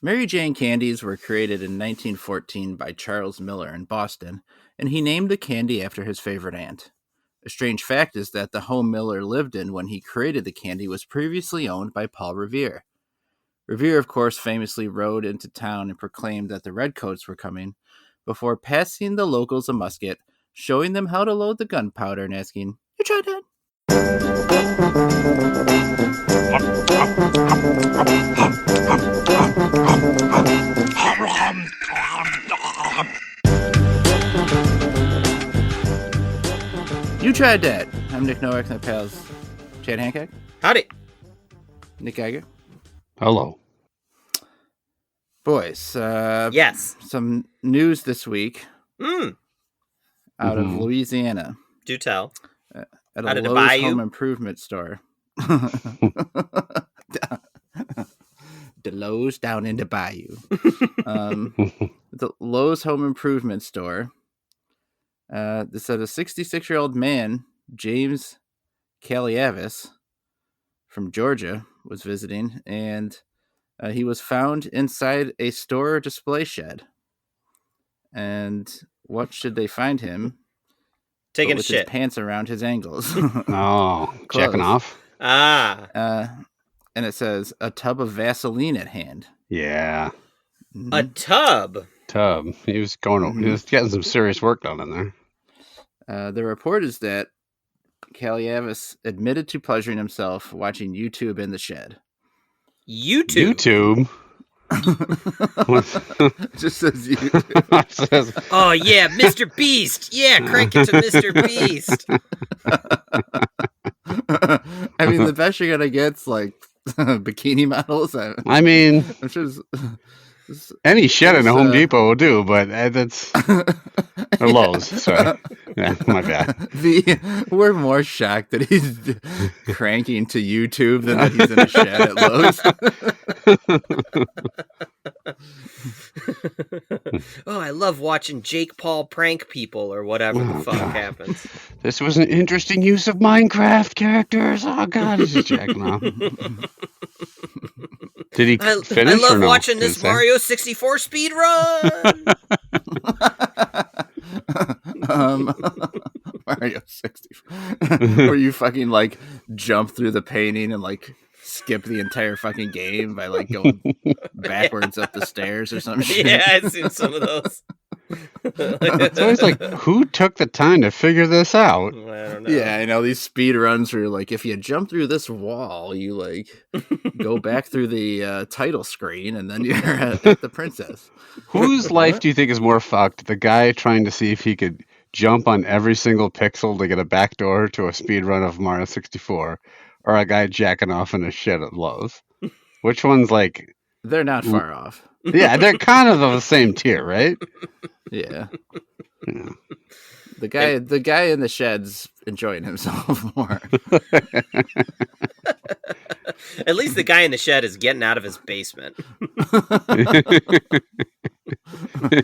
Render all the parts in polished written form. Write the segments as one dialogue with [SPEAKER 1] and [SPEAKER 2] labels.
[SPEAKER 1] Mary Jane candies were created in 1914 by Charles Miller in Boston, and he named the candy after his favorite aunt. A strange fact is that the home Miller lived in when he created the candy was previously owned by Paul Revere. Revere, of course, famously rode into town and proclaimed that the Redcoats were coming, before passing the locals a musket, showing them how to load the gunpowder and asking, "You tried that?" You Tried Dat. I'm Nick Nowak, my pals Chad Hancock.
[SPEAKER 2] Howdy.
[SPEAKER 1] Nick Geiger.
[SPEAKER 3] Hello.
[SPEAKER 1] Boys,
[SPEAKER 2] Yes.
[SPEAKER 1] some news this week out of Louisiana.
[SPEAKER 2] Do tell.
[SPEAKER 1] At
[SPEAKER 2] Out
[SPEAKER 1] a
[SPEAKER 2] of the
[SPEAKER 1] Lowe's
[SPEAKER 2] bayou?
[SPEAKER 1] home improvement store. The Lowe's down in the bayou. The Lowe's home improvement store. This said a 66-year-old man, James Caliavis, from Georgia, was visiting, and he was found inside a store display shed. And what should they find him?
[SPEAKER 2] Taking a
[SPEAKER 1] with
[SPEAKER 2] shit.
[SPEAKER 1] his pants around his ankles.
[SPEAKER 3] Oh, checking off?
[SPEAKER 2] Ah.
[SPEAKER 1] And it says a tub of Vaseline at hand.
[SPEAKER 3] Yeah.
[SPEAKER 2] A tub.
[SPEAKER 3] He was he was getting some serious work done in there.
[SPEAKER 1] The report is that Caliavis admitted to pleasuring himself watching YouTube in the shed.
[SPEAKER 2] YouTube?
[SPEAKER 1] Just says YouTube.
[SPEAKER 2] Oh, yeah, Mr. Beast. Yeah, crank it to Mr. Beast.
[SPEAKER 1] I mean, the best you're going to get's like bikini models.
[SPEAKER 3] I mean,
[SPEAKER 1] which is...
[SPEAKER 3] any shed in a Home Depot will do, but that's or Lowe's. Sorry, yeah, my bad.
[SPEAKER 1] We're more shocked that he's cranking to YouTube than that he's in a shed at Lowe's.
[SPEAKER 2] Oh, I love watching Jake Paul prank people or whatever the fuck happens.
[SPEAKER 3] This was an interesting use of Minecraft characters. Oh God, he's just jacking off. Did he finish?
[SPEAKER 2] I love
[SPEAKER 3] or no?
[SPEAKER 2] watching this Mario 64 speed run.
[SPEAKER 1] Mario 64, where you fucking like jump through the painting and like skip the entire fucking game by like going backwards up the stairs or something.
[SPEAKER 2] Yeah, I've seen some of those.
[SPEAKER 3] It's always like, who took the time to figure this out?
[SPEAKER 2] I don't know.
[SPEAKER 1] Yeah, I know these speed runs where like if you jump through this wall, you like go back through the title screen and then you're at the princess.
[SPEAKER 3] Whose life do you think is more fucked? The guy trying to see if he could jump on every single pixel to get a backdoor to a speed run of Mario 64, or a guy jacking off in a shed at Lowe's? Which one's like...
[SPEAKER 1] They're not far off.
[SPEAKER 3] Yeah, they're kind of the same tier, right?
[SPEAKER 1] Yeah. The guy in the shed's enjoying himself more.
[SPEAKER 2] At least the guy in the shed is getting out of his basement.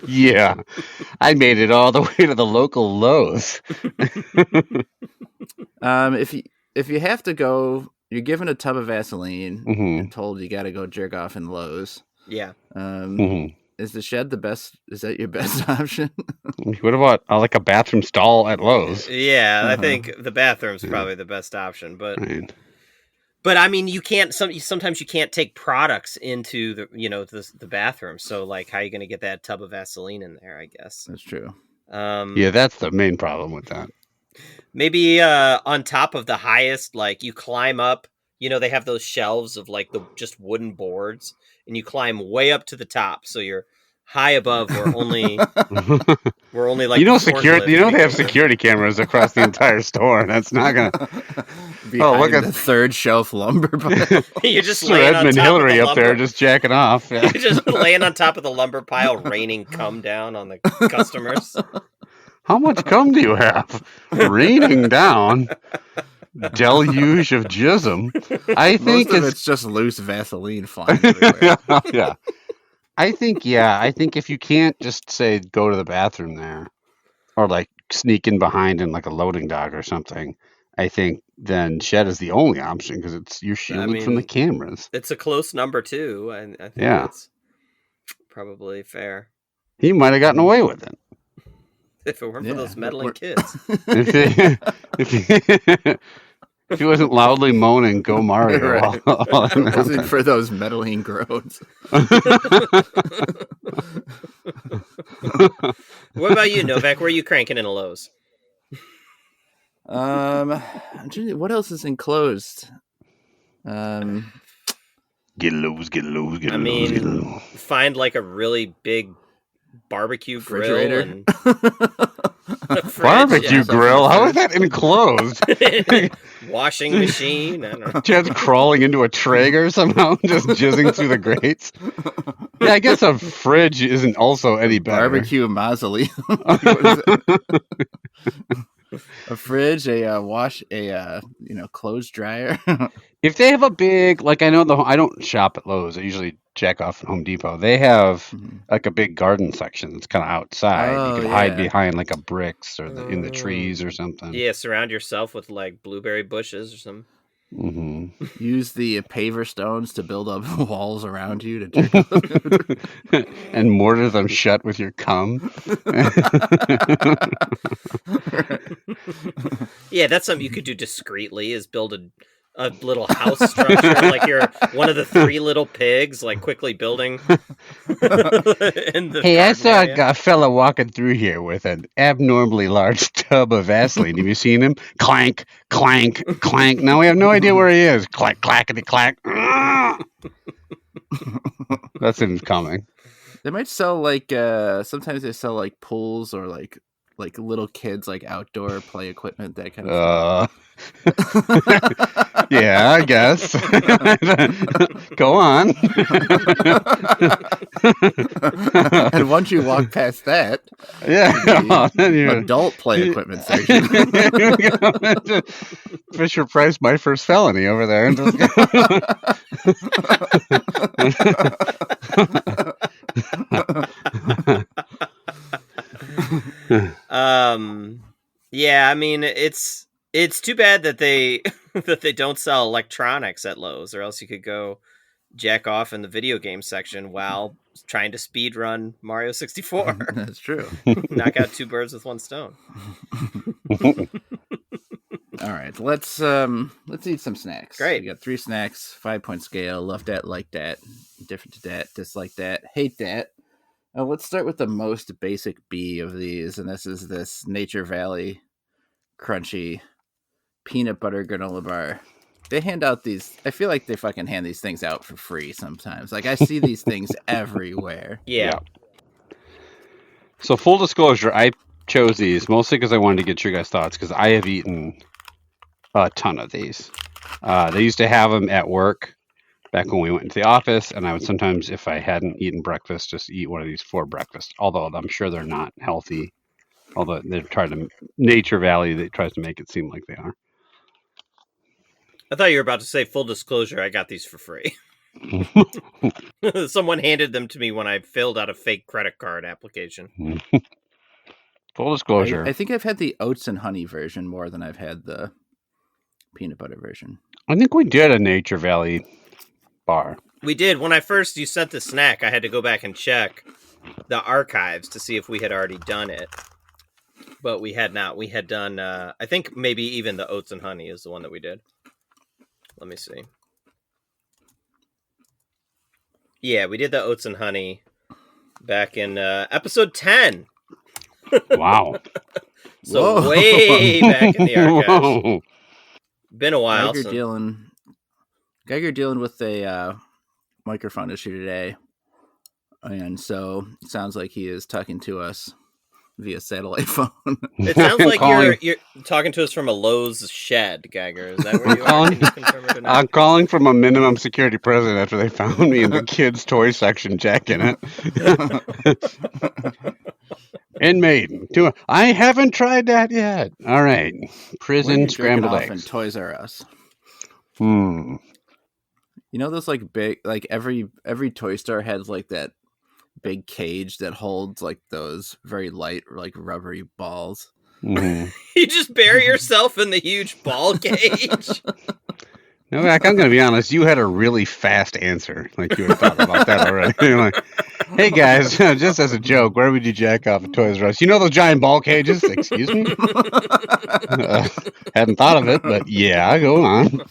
[SPEAKER 3] Yeah. I made it all the way to the local Lowe's.
[SPEAKER 1] If you have to go, you're given a tub of Vaseline and told you got to go jerk off in Lowe's.
[SPEAKER 2] Yeah.
[SPEAKER 1] Is the shed the best? Is that your best option?
[SPEAKER 3] What about like a bathroom stall at Lowe's?
[SPEAKER 2] Yeah, I think the bathroom's probably the best option, but I mean, you can't. Sometimes you can't take products into the bathroom. So like, how are you going to get that tub of Vaseline in there? I guess
[SPEAKER 1] That's true.
[SPEAKER 3] Yeah, that's the main problem with that.
[SPEAKER 2] Maybe on top of the highest, like you climb up. They have those shelves of like the just wooden boards, and you climb way up to the top, so you're high above. We're only like
[SPEAKER 3] security. They have security cameras across the entire store. That's not gonna.
[SPEAKER 1] Look at the third shelf lumber pile.
[SPEAKER 2] You're just
[SPEAKER 3] Sir
[SPEAKER 2] laying
[SPEAKER 3] Edmund
[SPEAKER 2] on top
[SPEAKER 3] Hillary
[SPEAKER 2] of the
[SPEAKER 3] up
[SPEAKER 2] lumber.
[SPEAKER 3] there, just jacking off. Yeah.
[SPEAKER 2] You're just laying on top of the lumber pile, raining cum down on the customers.
[SPEAKER 3] How much cum do you have? Raining down. Deluge of jism. I think
[SPEAKER 1] it's just loose Vaseline flying everywhere.
[SPEAKER 3] Yeah. I think if you can't just say go to the bathroom there, or like sneak in behind in like a loading dock or something, I think then shed is the only option because you're shielded from the cameras.
[SPEAKER 2] It's a close number too, and I think Probably fair.
[SPEAKER 3] He might have gotten away with it.
[SPEAKER 2] If it weren't for
[SPEAKER 1] Yeah,
[SPEAKER 2] those meddling
[SPEAKER 1] we're-
[SPEAKER 2] kids.
[SPEAKER 3] If he wasn't loudly moaning, "Go Mario!"
[SPEAKER 1] Right.
[SPEAKER 3] while
[SPEAKER 1] If it wasn't for those meddling groans.
[SPEAKER 2] What about you, Novak? Where are you cranking in Lowe's?
[SPEAKER 1] What else is enclosed?
[SPEAKER 3] Get loose, get loose, get
[SPEAKER 2] I
[SPEAKER 3] loose,
[SPEAKER 2] mean,
[SPEAKER 3] get loose.
[SPEAKER 2] Find like a really big barbecue grill
[SPEAKER 1] Refrigerator.
[SPEAKER 2] and a fridge,
[SPEAKER 3] Barbecue
[SPEAKER 2] yeah.
[SPEAKER 3] grill? How is that enclosed?
[SPEAKER 2] Washing machine. I don't know.
[SPEAKER 3] Chad's crawling into a Traeger somehow, just jizzing through the grates. Yeah, I guess a fridge isn't also any better.
[SPEAKER 1] Barbecue mausoleum. A fridge, a clothes dryer.
[SPEAKER 3] If they have a big, like, I don't shop at Lowe's. I usually jack off at Home Depot. They have like a big garden section that's kind of outside.
[SPEAKER 1] Oh,
[SPEAKER 3] You can hide
[SPEAKER 1] yeah.
[SPEAKER 3] behind like a bricks or in the trees or something.
[SPEAKER 2] Yeah, surround yourself with like blueberry bushes or something.
[SPEAKER 3] hmm
[SPEAKER 1] Use the paver stones to build up walls around you
[SPEAKER 3] And mortar them shut with your cum.
[SPEAKER 2] Yeah, that's something you could do discreetly. Is build a little house structure like you're one of the 3 little pigs, like quickly building.
[SPEAKER 3] Hey, I saw a fella walking through here with an abnormally large tub of Vaseline. Have you seen him? Clank, clank, clank. Now we have no idea where he is. Clack, clackety, clack. That's incoming.
[SPEAKER 1] They might sell like sometimes they sell like pools or like little kids like outdoor play equipment, that kind of stuff.
[SPEAKER 3] Yeah, I guess. Go on.
[SPEAKER 1] And once you walk past that,
[SPEAKER 3] then you
[SPEAKER 1] adult play equipment section.
[SPEAKER 3] Fisher Price, my first felony over there. And just
[SPEAKER 2] Yeah, I mean it's too bad that they that they don't sell electronics at Lowe's, or else you could go jack off in the video game section while trying to speed run Mario 64.
[SPEAKER 1] That's true.
[SPEAKER 2] Knock out 2 birds with 1 stone.
[SPEAKER 1] All right, let's eat some snacks.
[SPEAKER 2] Great.
[SPEAKER 1] We got 3 snacks, 5-point scale. Love that, like that, different to that, dislike that, hate that. Let's start with the most basic B of these, and this is this Nature Valley crunchy peanut butter granola bar. They hand out these. I feel like they fucking hand these things out for free sometimes. Like I see these things everywhere.
[SPEAKER 2] Yeah.
[SPEAKER 3] So full disclosure, I chose these mostly because I wanted to get your guys' thoughts, because I have eaten a ton of these. They used to have them at work back when we went into the office, and I would sometimes, if I hadn't eaten breakfast, just eat one of these for breakfast. Although I'm sure they're not healthy. Although they're trying to Nature Valley, that tries to make it seem like they are.
[SPEAKER 2] I thought you were about to say full disclosure. I got these for free. Someone handed them to me when I filled out a fake credit card application.
[SPEAKER 3] Full disclosure.
[SPEAKER 1] I think I've had the oats and honey version more than I've had the peanut butter version.
[SPEAKER 3] I think we did a Nature Valley bar.
[SPEAKER 2] We did. When you sent the snack, I had to go back and check the archives to see if we had already done it. But we had not. We had done, I think maybe even the oats and honey is the one that we did. Let me see. Yeah, we did the oats and honey back in episode 10.
[SPEAKER 3] Wow.
[SPEAKER 2] So way back in the archives.
[SPEAKER 3] Whoa.
[SPEAKER 2] Been a while.
[SPEAKER 1] Geiger dealing with a microphone issue today, and so it sounds like he is talking to us via satellite phone.
[SPEAKER 2] It sounds like
[SPEAKER 3] Calling.
[SPEAKER 2] you're talking to us from a Lowe's shed, Geiger. Is that where you are? Can you confirm it or not?
[SPEAKER 3] I'm calling from a minimum security prison after they found me in the kids' toy section jacking it. In Maiden. I haven't tried that yet. All right. Prison scrambled
[SPEAKER 1] off in
[SPEAKER 3] eggs.
[SPEAKER 1] Toys R Us.
[SPEAKER 3] Hmm.
[SPEAKER 1] You know those like big, like every toy store has like that big cage that holds like those very light like rubbery balls.
[SPEAKER 3] Mm-hmm.
[SPEAKER 2] You just bury yourself in the huge ball cage.
[SPEAKER 3] No, I'm going to be honest. You had a really fast answer. Like you had thought about that already. You're like, Hey guys, just as a joke, where would you jack off at Toys R Us? You know those giant ball cages? Excuse me? Hadn't thought of it, but yeah, go on.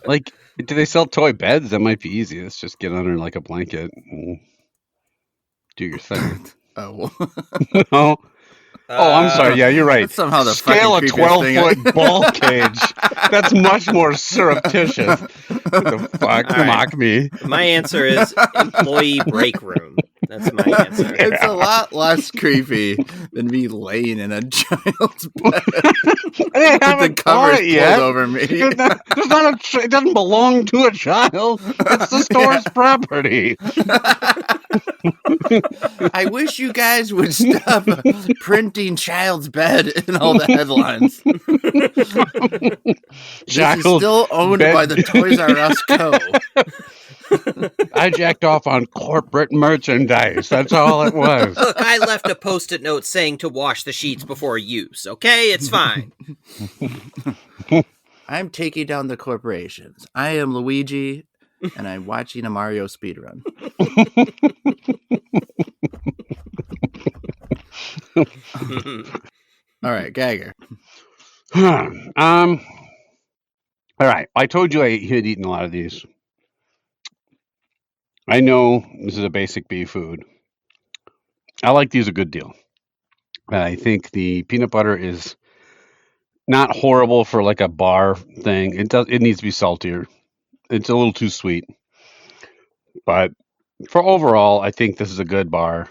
[SPEAKER 3] Like, do they sell toy beds? That might be easy. Let's just get under like a blanket and do your thing.
[SPEAKER 1] Oh.
[SPEAKER 3] No. Oh, I'm sorry. Yeah, you're right.
[SPEAKER 1] That's somehow the
[SPEAKER 3] Scale a
[SPEAKER 1] fucking creepiest
[SPEAKER 3] 12-foot ball cage. That's much more surreptitious. What the fuck?
[SPEAKER 2] All right.
[SPEAKER 3] Mock me.
[SPEAKER 2] My answer is employee break room. That's my answer.
[SPEAKER 1] It's a lot less creepy than me laying in a child's bed
[SPEAKER 3] I
[SPEAKER 1] with the
[SPEAKER 3] haven't
[SPEAKER 1] covers
[SPEAKER 3] bought it yet.
[SPEAKER 1] pulled over me.
[SPEAKER 3] There's not it doesn't belong to a child. It's the store's property.
[SPEAKER 1] I wish you guys would stop printing child's bed in all the headlines. This is still owned
[SPEAKER 3] bed.
[SPEAKER 1] by the Toys R Us Co.
[SPEAKER 3] I jacked off on corporate merchandise. That's all it was.
[SPEAKER 2] Look, I left a post-it note saying to wash the sheets before use. Okay, it's fine.
[SPEAKER 1] I'm taking down the corporations. I am Luigi, and I'm watching a Mario speedrun. All right, Geiger.
[SPEAKER 3] All right. I told you I had eaten a lot of these. I know this is a basic B food. I like these a good deal. I think the peanut butter is not horrible for like a bar thing. It needs to be saltier. It's a little too sweet. But for overall, I think this is a good bar.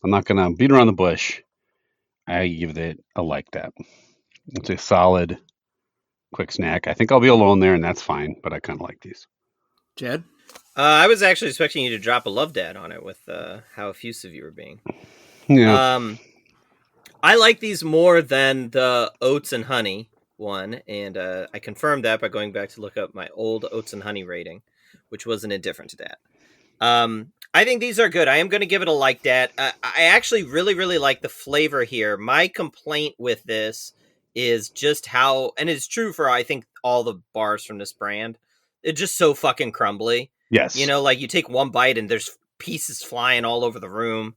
[SPEAKER 3] I'm not gonna beat around the bush. I give it a like that. It's a solid quick snack. I think I'll be alone there and that's fine, but I kinda like these.
[SPEAKER 1] Jed?
[SPEAKER 2] I was actually expecting you to drop a love dad on it with how effusive you were being.
[SPEAKER 3] Yeah.
[SPEAKER 2] I like these more than the oats and honey one, and I confirmed that by going back to look up my old oats and honey rating, which wasn't indifferent to that. I think these are good. I am going to give it a like that. I actually really, really like the flavor here. My complaint with this is just how, and it's true for, I think, all the bars from this brand, it's just so fucking crumbly.
[SPEAKER 3] Yes.
[SPEAKER 2] You know, like you take one bite and there's pieces flying all over the room.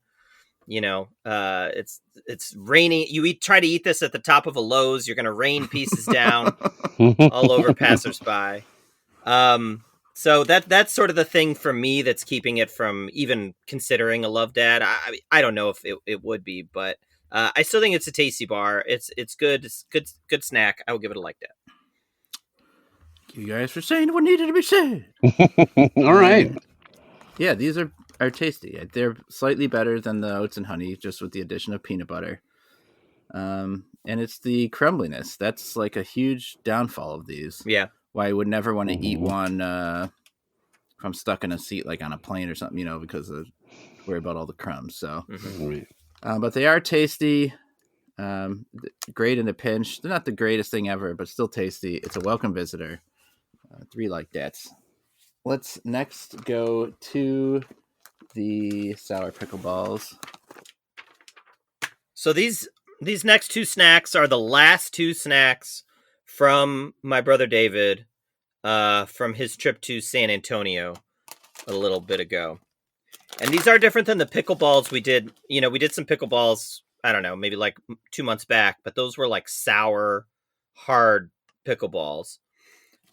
[SPEAKER 2] You know, it's raining. Try to eat this at the top of a Lowe's, you're going to rain pieces down all over passersby. So that's sort of the thing for me that's keeping it from even considering a love dad. I don't know if it would be, but I still think it's a tasty bar. It's good. It's good snack. I will give it a like that.
[SPEAKER 1] You guys for saying what needed to be said.
[SPEAKER 3] All right.
[SPEAKER 1] Yeah, these are tasty. They're slightly better than the oats and honey, just with the addition of peanut butter. And it's the crumbliness. That's like a huge downfall of these.
[SPEAKER 2] Yeah.
[SPEAKER 1] Why I would never want to eat one if I'm stuck in a seat, like on a plane or something, because of worry about all the crumbs. So, but they are tasty. Great in a pinch. They're not the greatest thing ever, but still tasty. It's a welcome visitor. 3 like that. Let's next go to the sour pickle balls.
[SPEAKER 2] So these next 2 snacks are the last 2 snacks from my brother David, from his trip to San Antonio a little bit ago. And these are different than the pickle balls we did. We did some pickle balls, I don't know, maybe like 2 months back, but those were like sour, hard pickle balls.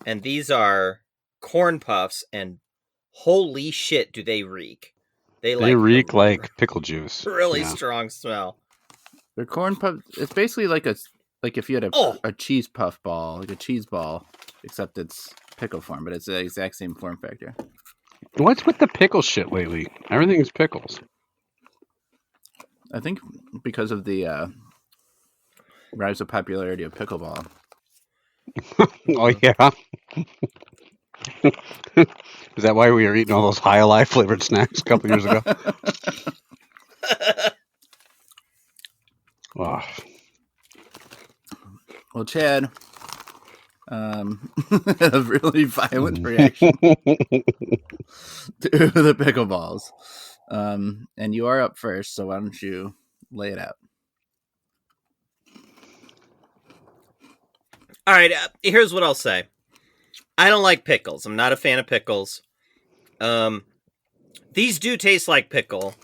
[SPEAKER 2] And these are corn puffs, and holy shit, do they reek. They
[SPEAKER 1] reek
[SPEAKER 3] like pickle juice.
[SPEAKER 2] Really strong smell.
[SPEAKER 1] They're corn puffs. It's basically like if you had a cheese puff ball, like a cheese ball, except it's pickle form, but it's the exact same form factor.
[SPEAKER 3] What's with the pickle shit lately? Everything is pickles.
[SPEAKER 1] I think because of the rise of popularity of pickleball.
[SPEAKER 3] Oh, yeah. Is that why we were eating all those High Alive flavored snacks a couple years ago? Oh.
[SPEAKER 1] Well, Chad, a really violent reaction to the pickleballs. And you are up first, so why don't you lay it out?
[SPEAKER 2] All right, here's what I'll say. I don't like pickles. I'm not a fan of pickles. These do taste like pickle.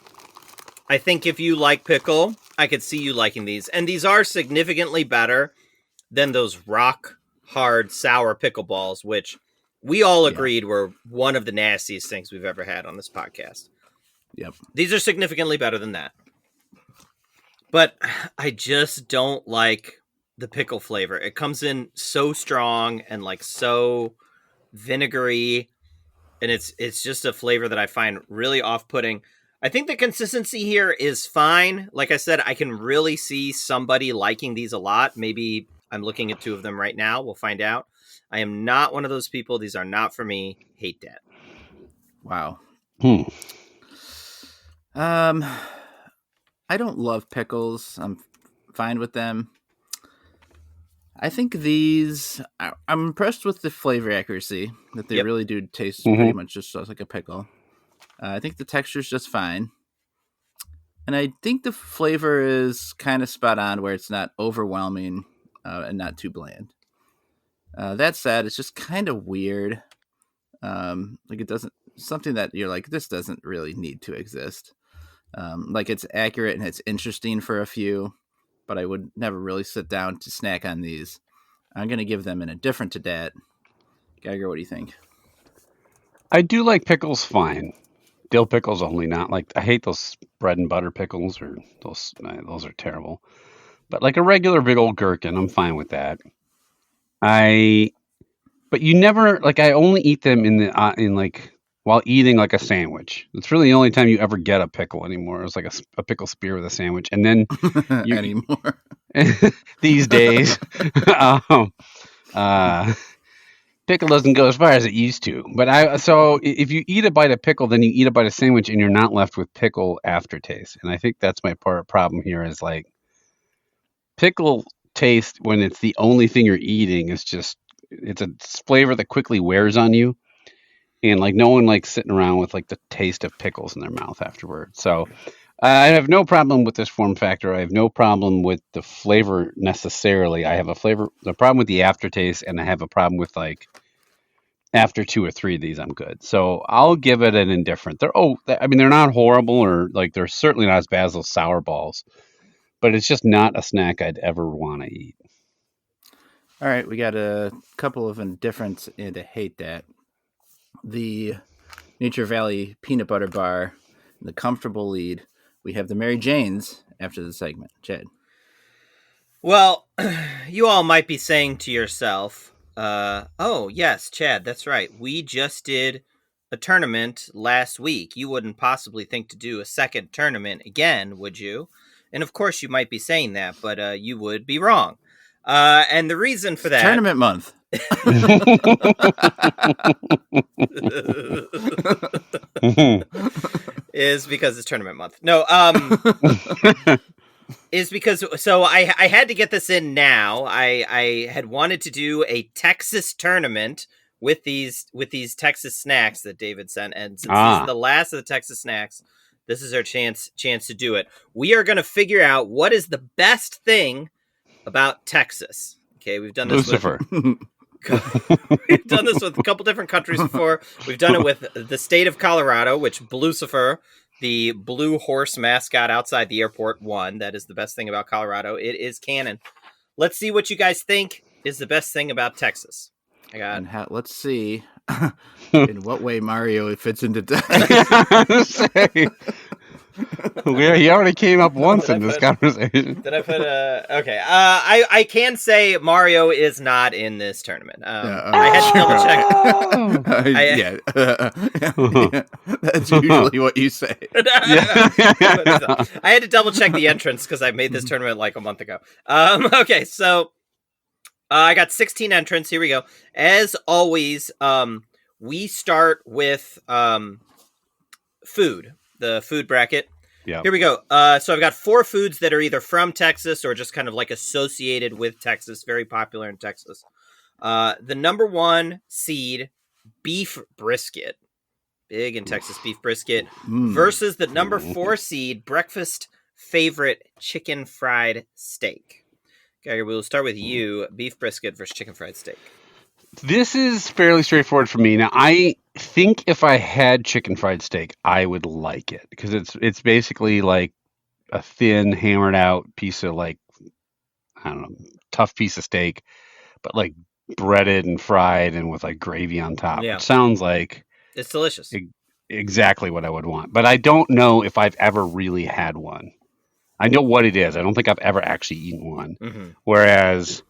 [SPEAKER 2] I think if you like pickle, I could see you liking these. And these are significantly better than those rock hard sour pickle balls, which we all agreed were one of the nastiest things we've ever had on this podcast.
[SPEAKER 1] Yep.
[SPEAKER 2] These are significantly better than that. But I just don't like the pickle flavor. It comes in so strong and like so vinegary, and it's just a flavor that I find really off-putting. I think the consistency here is fine. Like I said, I can really see somebody liking these a lot. Maybe I'm looking at two of them right now. We'll find out. I am not one of those people. These are not for me. Hate that.
[SPEAKER 1] Wow. I don't love pickles. I'm fine with them. I think these, I'm impressed with the flavor accuracy, that they really do taste pretty much just like a pickle. I think the texture is just fine. And I think the flavor is kind of spot on, where it's not overwhelming and not too bland. That said, it's just kind of weird. Like it doesn't, something that you're like, this doesn't really need to exist. Like it's accurate and it's interesting for a few, but I would never really sit down to snack on these. I'm going to give them an indifferent to dat. Geiger, what do you think?
[SPEAKER 3] I do like pickles fine. Dill pickles only, not like, I hate those bread and butter pickles, or those are terrible. But like a regular big old gherkin, I'm fine with that. But you never, like, I only eat them in like, while eating like a sandwich. It's really the only time you ever get a pickle anymore. It's like a pickle spear with a sandwich. And then
[SPEAKER 1] anymore
[SPEAKER 3] these days, pickle doesn't go as far as it used to. But so if you eat a bite of pickle, then you eat a bite of sandwich, and you're not left with pickle aftertaste. And I think that's my problem here, is like pickle taste when it's the only thing you're eating is just, it's a flavor that quickly wears on you. And like no one likes sitting around with like the taste of pickles in their mouth afterward. So I have no problem with this form factor. I have no problem with the flavor necessarily. I have a problem with the aftertaste, and I have a problem with like after 2 or 3 of these, I'm good. So I'll give it an indifferent. They're not horrible, or like they're certainly not as bad as those sour balls, but it's just not a snack I'd ever want to eat.
[SPEAKER 1] All right, we got a couple of indifferents and a hate that. The Nature Valley peanut butter bar, the comfortable lead. We have the Mary Janes after the segment. Chad.
[SPEAKER 2] Well, you all might be saying to yourself, oh, yes, Chad, that's right. We just did a tournament last week. You wouldn't possibly think to do a second tournament again, would you? And of course you might be saying that, but you would be wrong. And the reason for that...
[SPEAKER 1] Tournament month.
[SPEAKER 2] Is because it's tournament month. No, is because, so I had to get this in now. I had wanted to do a Texas tournament with these Texas snacks that David sent, and since this is the last of the Texas snacks, this is our chance to do it. We are going to figure out what is the best thing about Texas. Okay, we've done this
[SPEAKER 3] Lucifer.
[SPEAKER 2] We've done this with a couple different countries before. We've done it with the state of Colorado, which Blucifer, the blue horse mascot outside the airport, won. That is the best thing about Colorado. It is canon. Let's see what you guys think is the best thing about Texas.
[SPEAKER 1] Let's see in what way Mario fits into Texas.
[SPEAKER 3] He already came up once in this conversation.
[SPEAKER 2] Did I put okay? I can say Mario is not in this tournament. I had to double check.
[SPEAKER 1] That's usually what you say.
[SPEAKER 2] I had to double check the entrance because I made this tournament like a month ago. Okay, so I got 16 entrants. Here we go. As always, we start with food. The food bracket.
[SPEAKER 3] Yeah.
[SPEAKER 2] Here we go. So I've got 4 foods that are either from Texas or just kind of like associated with Texas, very popular in Texas. The number 1 seed, beef brisket, big in Texas, beef brisket, versus the number 4 seed, breakfast favorite, chicken fried steak. Okay, we'll start with you. Beef brisket versus chicken fried steak.
[SPEAKER 3] This is fairly straightforward for me. Now, I think if I had chicken fried steak, I would like it because it's basically like a thin, hammered out piece of like I don't know, tough piece of steak, but like breaded and fried and with like gravy on top.
[SPEAKER 2] Yeah.
[SPEAKER 3] It sounds like
[SPEAKER 2] It's delicious.
[SPEAKER 3] exactly what I would want. But I don't know if I've ever really had one. I know what it is. I don't think I've ever actually eaten one.
[SPEAKER 2] Mm-hmm.
[SPEAKER 3] Whereas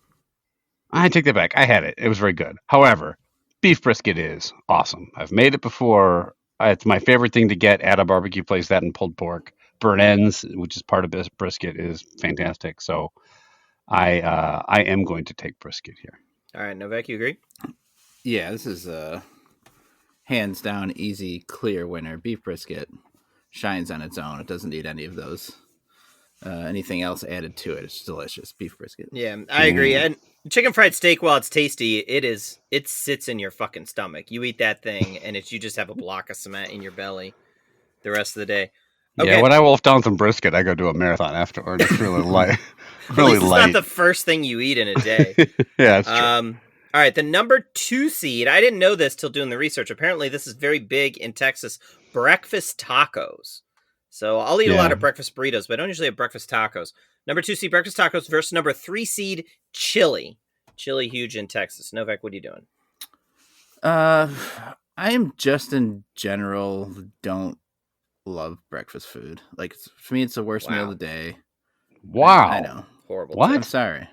[SPEAKER 3] I take that back. I had it. It was very good. However, beef brisket is awesome. I've made it before. It's my favorite thing to get at a barbecue place. That and pulled pork, burnt ends, which is part of this brisket, is fantastic. So I am going to take brisket here.
[SPEAKER 2] All right, Novak, you agree?
[SPEAKER 1] Yeah, this is a hands down, easy, clear winner. Beef brisket shines on its own. It doesn't need any of those. Anything else added to it. It's delicious. Beef brisket.
[SPEAKER 2] Yeah, I agree. And chicken fried steak, while it's tasty, it sits in your fucking stomach. You eat that thing, and you just have a block of cement in your belly the rest of the day. Okay.
[SPEAKER 3] Yeah, when I wolf down some brisket, I go do a marathon afterward. It's really light. Really
[SPEAKER 2] it's
[SPEAKER 3] light.
[SPEAKER 2] not the first thing you eat in a day.
[SPEAKER 3] Yeah, that's true.
[SPEAKER 2] All right, the number 2 seed. I didn't know this till doing the research. Apparently, this is very big in Texas. Breakfast tacos. So I'll eat a lot of breakfast burritos, but I don't usually have breakfast tacos. Number 2 seed breakfast tacos versus number 3 seed chili. Chili huge in Texas. Novak, what are you doing?
[SPEAKER 1] I am just in general don't love breakfast food. Like for me, it's the worst meal of the day.
[SPEAKER 3] Wow,
[SPEAKER 1] I know,
[SPEAKER 2] horrible.
[SPEAKER 3] What?
[SPEAKER 1] I'm sorry.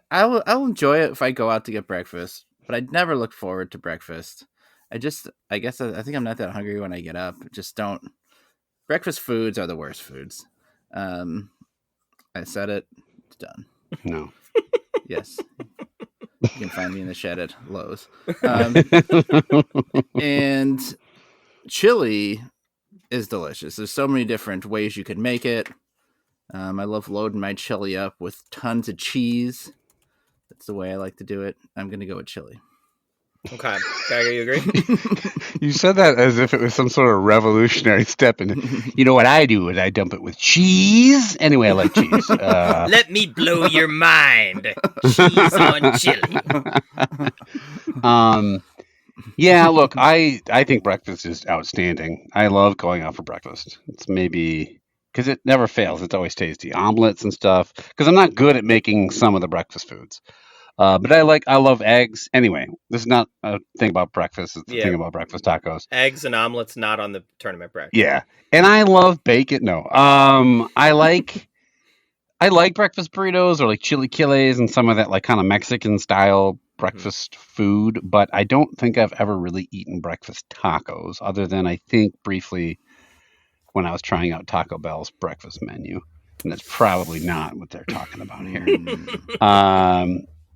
[SPEAKER 1] I'll enjoy it if I go out to get breakfast, but I'd never look forward to breakfast. I guess I think I'm not that hungry when I get up. Just don't. Breakfast foods are the worst foods. I said it. It's done.
[SPEAKER 3] No.
[SPEAKER 1] Yes. You can find me in the shed at Lowe's. And chili is delicious. There's so many different ways you could make it. I love loading my chili up with tons of cheese. That's the way I like to do it. I'm going to go with chili.
[SPEAKER 2] Okay. Geiger, you agree?
[SPEAKER 3] You said that as if it was some sort of revolutionary step. And you know what I do is I dump it with cheese. Anyway, I like cheese.
[SPEAKER 2] Let me blow your mind. Cheese on chili.
[SPEAKER 3] Yeah, look, I think breakfast is outstanding. I love going out for breakfast. It's maybe because it never fails. It's always tasty. Omelets and stuff. Because I'm not good at making some of the breakfast foods. But I love eggs. Anyway, this is not a thing about breakfast. It's a thing about breakfast tacos.
[SPEAKER 2] Eggs and omelets not on the tournament bracket.
[SPEAKER 3] Yeah, and I love bacon. No, I like breakfast burritos or like chili chiles and some of that like kind of Mexican style breakfast food. But I don't think I've ever really eaten breakfast tacos, other than I think briefly when I was trying out Taco Bell's breakfast menu, and that's probably not what they're talking about here.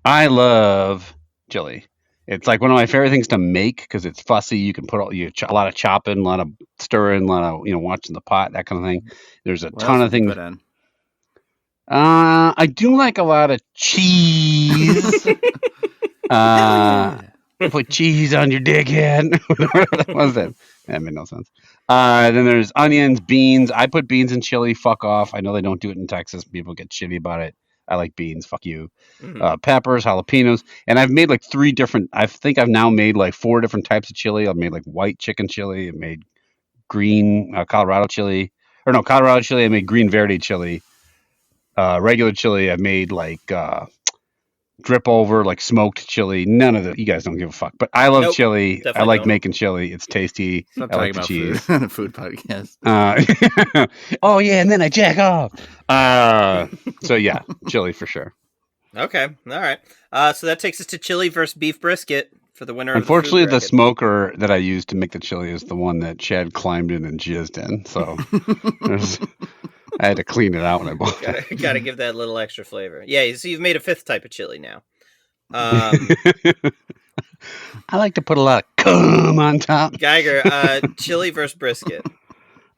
[SPEAKER 3] I love chili. It's like one of my favorite things to make because it's fussy. You can put a lot of chopping, a lot of stirring, a lot of watching the pot, that kind of thing. There's a ton of things. I do like a lot of cheese. Put cheese on your dickhead. What was that? That made no sense. Then there's onions, beans. I put beans in chili. Fuck off. I know they don't do it in Texas. People get shitty about it. I like beans. Fuck you. Peppers, jalapenos. And I've made like 3 different. I think I've now made like 4 different types of chili. I've made like white chicken chili. I've made green Colorado chili. Or no, Colorado chili. I made green verde chili. Regular chili. I made like drip over, like smoked chili. None of it. You guys don't give a fuck. But I love chili. I like making chili. It's tasty.
[SPEAKER 1] Stop
[SPEAKER 3] I like
[SPEAKER 1] talking
[SPEAKER 3] the
[SPEAKER 1] about
[SPEAKER 3] cheese.
[SPEAKER 1] food on a food podcast.
[SPEAKER 3] Oh yeah, and then I jack off. So yeah, chili for sure.
[SPEAKER 2] Okay, all right. So that takes us to chili versus beef brisket for the winner.
[SPEAKER 3] Unfortunately,
[SPEAKER 2] of the
[SPEAKER 3] the smoker that I used to make the chili is the one that Chad climbed in and jizzed in. So I had to clean it out when I bought it.
[SPEAKER 2] Got to give that little extra flavor. Yeah, so you've made a 5th type of chili now.
[SPEAKER 3] I like to put a lot of cum on top.
[SPEAKER 2] Geiger, chili versus brisket.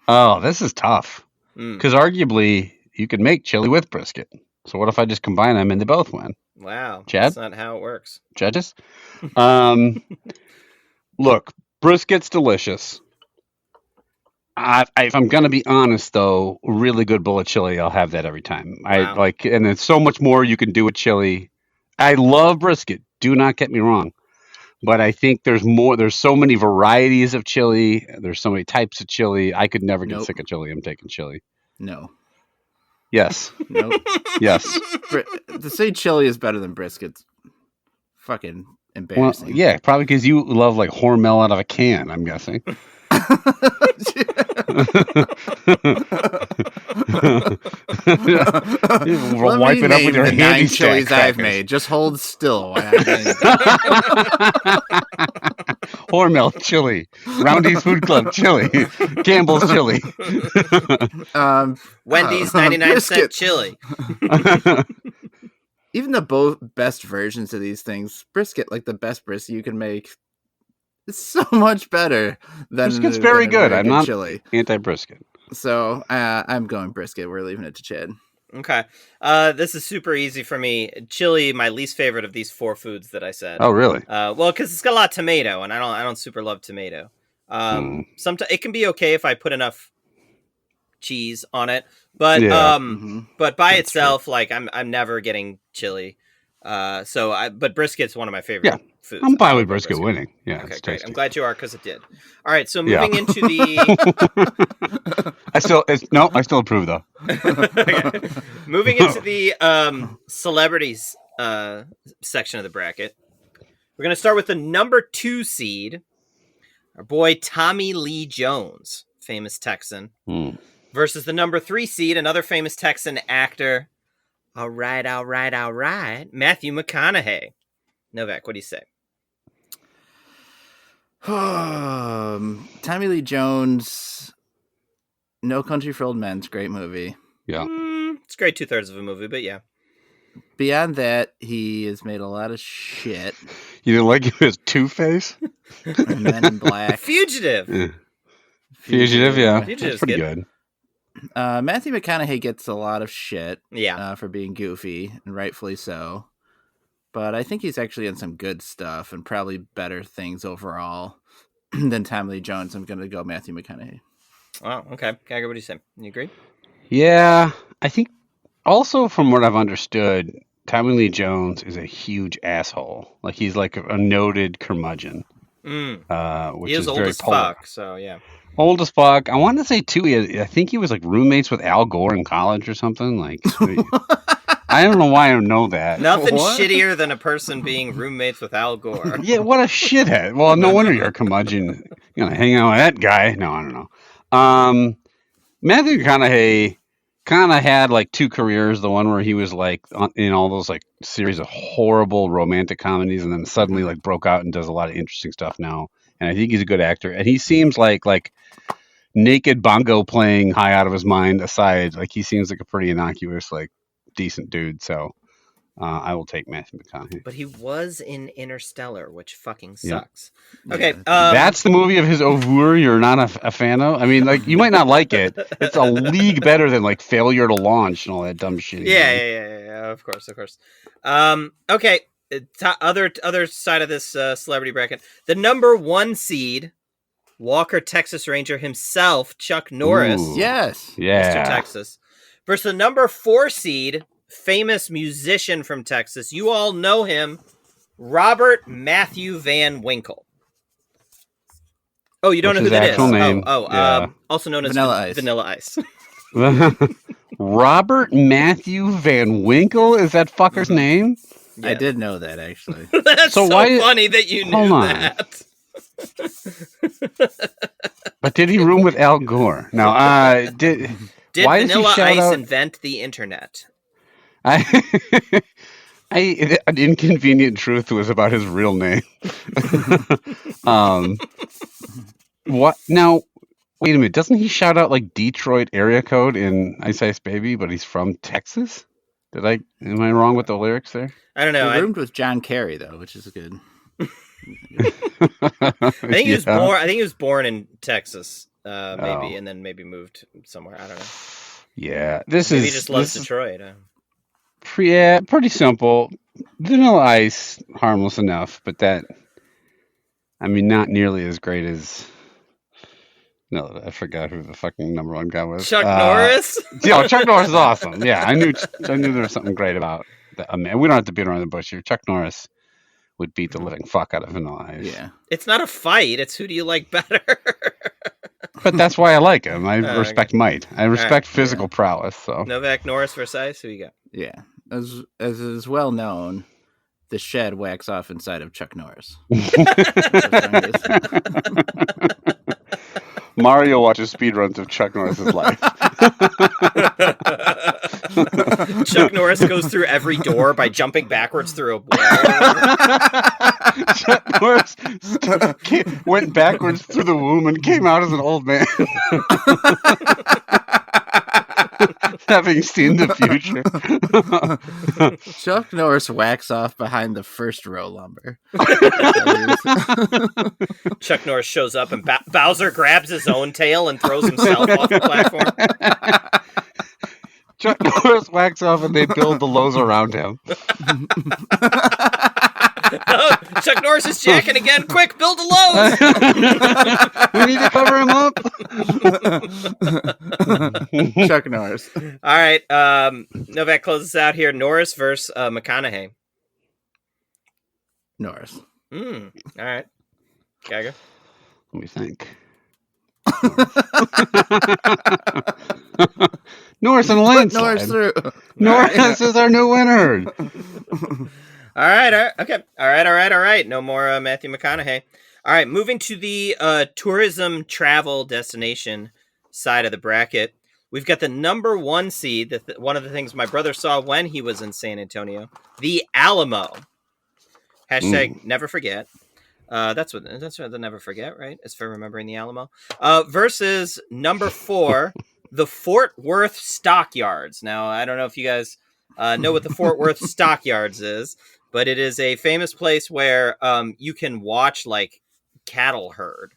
[SPEAKER 3] Oh, this is tough. Because arguably, you could make chili with brisket. So what if I just combine them and they both win?
[SPEAKER 2] Wow.
[SPEAKER 3] Chad?
[SPEAKER 2] That's not how it works.
[SPEAKER 3] Judges? Look, brisket's delicious. If I'm going to be honest, though, really good bullet chili, I'll have that every time.
[SPEAKER 2] Wow.
[SPEAKER 3] And there's so much more you can do with chili. I love brisket. Do not get me wrong. But I think there's more. There's so many varieties of chili. There's so many types of chili. I could never get
[SPEAKER 1] Nope.
[SPEAKER 3] sick of chili. I'm taking chili.
[SPEAKER 1] No.
[SPEAKER 3] Yes.
[SPEAKER 1] Nope.
[SPEAKER 3] Yes.
[SPEAKER 1] To say chili is better than brisket's fucking
[SPEAKER 3] Well,
[SPEAKER 1] embarrassing.
[SPEAKER 3] yeah, probably because you love like Hormel out of a can. I'm guessing.
[SPEAKER 1] Let
[SPEAKER 3] Wipe
[SPEAKER 1] me
[SPEAKER 3] it up with
[SPEAKER 1] name
[SPEAKER 3] your
[SPEAKER 1] the 9
[SPEAKER 3] handy stack
[SPEAKER 1] chilies I've
[SPEAKER 3] crackers.
[SPEAKER 1] made. Just hold still. while I name
[SPEAKER 3] Hormel chili, Roundy's Food Club chili, Campbell's chili.
[SPEAKER 2] Wendy's 99-cent
[SPEAKER 1] brisket.
[SPEAKER 2] chili.
[SPEAKER 1] Even the both best versions of these things, brisket, like the best brisket you can make, is so much better than
[SPEAKER 3] Brisket's very
[SPEAKER 1] than a
[SPEAKER 3] good.
[SPEAKER 1] very
[SPEAKER 3] I'm not
[SPEAKER 1] chili.
[SPEAKER 3] anti-brisket.
[SPEAKER 1] So I'm going brisket. We're leaving it to Chad.
[SPEAKER 2] Okay. This is super easy for me. Chili, my least favorite of these 4 foods that I said.
[SPEAKER 3] Oh, really?
[SPEAKER 2] Well, because it's got a lot of tomato, and I don't super love tomato. Sometimes it can be okay if I put enough cheese on it, but
[SPEAKER 3] Yeah.
[SPEAKER 2] but by
[SPEAKER 1] That's
[SPEAKER 2] itself, like I'm never getting chili. But brisket's one of my favorite
[SPEAKER 3] Yeah.
[SPEAKER 2] foods.
[SPEAKER 3] I'm
[SPEAKER 2] I
[SPEAKER 3] fine
[SPEAKER 2] love
[SPEAKER 3] with brisket winning. Yeah,
[SPEAKER 2] Okay,
[SPEAKER 3] it's
[SPEAKER 2] great.
[SPEAKER 3] tasty.
[SPEAKER 2] I'm glad you are because it did. All right, so
[SPEAKER 3] Yeah.
[SPEAKER 2] moving into the
[SPEAKER 3] I still approve though.
[SPEAKER 2] okay. Moving into the celebrities section of the bracket. We're going to start with the number 2 seed, our boy Tommy Lee Jones, famous Texan, versus the number 3 seed, another famous Texan actor. All right, Matthew McConaughey. Novak, what do you say?
[SPEAKER 1] Tommy Lee Jones, No Country for Old Men's great movie.
[SPEAKER 3] Yeah.
[SPEAKER 2] It's great 2/3 of a movie, but yeah.
[SPEAKER 1] Beyond that, he has made a lot of shit.
[SPEAKER 3] You didn't like his Two-Face?
[SPEAKER 1] And Men in Black.
[SPEAKER 2] Fugitive.
[SPEAKER 3] Yeah. Fugitive, yeah.
[SPEAKER 2] Fugitive's
[SPEAKER 3] That's pretty good.
[SPEAKER 1] Matthew McConaughey gets a lot of shit
[SPEAKER 2] Yeah.
[SPEAKER 1] for being goofy, and rightfully so. But I think he's actually in some good stuff and probably better things overall than Tommy Lee Jones. I'm going to go Matthew McConaughey.
[SPEAKER 2] Wow, okay. Gagger, what do you say? You agree?
[SPEAKER 3] Yeah, I think also from what I've understood, Tommy Lee Jones is a huge asshole. Like he's like a noted curmudgeon, which
[SPEAKER 2] He is
[SPEAKER 3] is
[SPEAKER 2] old
[SPEAKER 3] very
[SPEAKER 2] as
[SPEAKER 3] polar.
[SPEAKER 2] fuck, so yeah.
[SPEAKER 3] Old as fuck. I want to say too. I think he was like roommates with Al Gore in college or something. Like I don't know why I know that.
[SPEAKER 2] Nothing
[SPEAKER 1] What?
[SPEAKER 2] shittier than a person being roommates with Al Gore.
[SPEAKER 3] Yeah, what a shithead. Well, no wonder you're a curmudgeon. You're gonna hang out with that guy. No, I don't know. Matthew McConaughey kind of had like 2 careers. The one where he was like in all those like series of horrible romantic comedies, and then suddenly like broke out and does a lot of interesting stuff now. And I think he's a good actor. And he seems like naked bongo playing high out of his mind aside, like he seems like a pretty innocuous, like decent dude. So I will take Matthew McConaughey.
[SPEAKER 2] But he was in Interstellar, which fucking
[SPEAKER 3] Yeah.
[SPEAKER 2] sucks. Okay,
[SPEAKER 3] That's the movie of his oeuvre you're not a fan of? I mean, like, you might not like it. It's a league better than, like, Failure to Launch and all that dumb shit.
[SPEAKER 2] Yeah, of course. Okay, other side of this celebrity bracket. The number 1 seed, Walker, Texas Ranger himself, Chuck Norris.
[SPEAKER 3] Ooh.
[SPEAKER 1] Yes.
[SPEAKER 3] Yeah.
[SPEAKER 2] Mr. Texas. Versus the number 4 seed, famous musician from Texas. You all know him, Robert Matthew Van Winkle. Oh, you don't
[SPEAKER 3] What's
[SPEAKER 2] know who
[SPEAKER 3] his
[SPEAKER 2] that is?
[SPEAKER 3] actual name?
[SPEAKER 2] Yeah. Also known as
[SPEAKER 1] Vanilla Ice.
[SPEAKER 3] Robert Matthew Van Winkle? Is that fucker's name?
[SPEAKER 1] I did know that, actually.
[SPEAKER 2] That's
[SPEAKER 3] So
[SPEAKER 2] so
[SPEAKER 3] why-
[SPEAKER 2] funny that you
[SPEAKER 3] Hold
[SPEAKER 2] knew
[SPEAKER 3] on.
[SPEAKER 2] that.
[SPEAKER 3] But did he room with Al Gore? No.
[SPEAKER 2] Did
[SPEAKER 3] Why does he
[SPEAKER 2] Vanilla
[SPEAKER 3] shout
[SPEAKER 2] Ice
[SPEAKER 3] out-
[SPEAKER 2] invent the internet?
[SPEAKER 3] An inconvenient truth was about his real name. What now? Wait a minute. Doesn't he shout out like Detroit area code in Ice Ice Baby? But he's from Texas. Am I wrong with the lyrics there?
[SPEAKER 2] I don't know.
[SPEAKER 1] He
[SPEAKER 2] I
[SPEAKER 1] roomed with John Kerry, though, which is good.
[SPEAKER 2] think he was
[SPEAKER 3] Yeah.
[SPEAKER 2] born. I think he was born in Texas, maybe,
[SPEAKER 3] Oh.
[SPEAKER 2] and then maybe moved somewhere. I don't know.
[SPEAKER 3] Yeah,
[SPEAKER 2] Maybe he just loves Detroit.
[SPEAKER 3] pretty simple. Vanilla Ice, harmless enough, but not nearly as great as. No, I forgot who the fucking number 1 guy was.
[SPEAKER 2] Chuck Norris.
[SPEAKER 3] Yeah, Chuck Norris is awesome. Yeah, I knew there was something great about that. I mean, we don't have to beat around the bush here. Chuck Norris would beat the living fuck out of Vanilla Ice.
[SPEAKER 1] Yeah.
[SPEAKER 2] It's not a fight. It's who do you like better?
[SPEAKER 3] But that's why I like him. I respect
[SPEAKER 2] okay.
[SPEAKER 3] might. I respect physical prowess. So
[SPEAKER 2] Novak, Norris versus Ice. Who you got?
[SPEAKER 1] Yeah. As is well known, the shed whacks off inside of Chuck Norris.
[SPEAKER 3] Mario watches speedruns of Chuck Norris's life.
[SPEAKER 2] Chuck Norris goes through every door by jumping backwards through a wall.
[SPEAKER 3] Chuck Norris went backwards through the womb and came out as an old man. Having seen the future.
[SPEAKER 1] Chuck Norris whacks off behind the first row lumber.
[SPEAKER 2] Chuck Norris shows up and Bowser grabs his own tail and throws himself off the platform.
[SPEAKER 3] Chuck Norris whacks off and they build the Lowe's around him.
[SPEAKER 2] Oh, Chuck Norris is jacking again. Quick, build a Lowe's.
[SPEAKER 3] We need to cover him up.
[SPEAKER 1] Chuck Norris.
[SPEAKER 2] All right. Novak closes out here. Norris versus McConaughey.
[SPEAKER 1] Norris.
[SPEAKER 2] All right. Geiger.
[SPEAKER 3] Let me think. Norris and a landslide.
[SPEAKER 1] Norris through.
[SPEAKER 3] Norris is our new winner.
[SPEAKER 2] All right. Okay. All right. No more Matthew McConaughey. All right. Moving to the tourism travel destination side of the bracket. We've got the number 1 seed. One of the things my brother saw when he was in San Antonio. The Alamo. Hashtag never forget. That's what the never forget, right? It's for remembering the Alamo. Versus number 4, the Fort Worth Stockyards. Now, I don't know if you guys know what the Fort Worth Stockyards is, but it is a famous place where you can watch like cattle herd.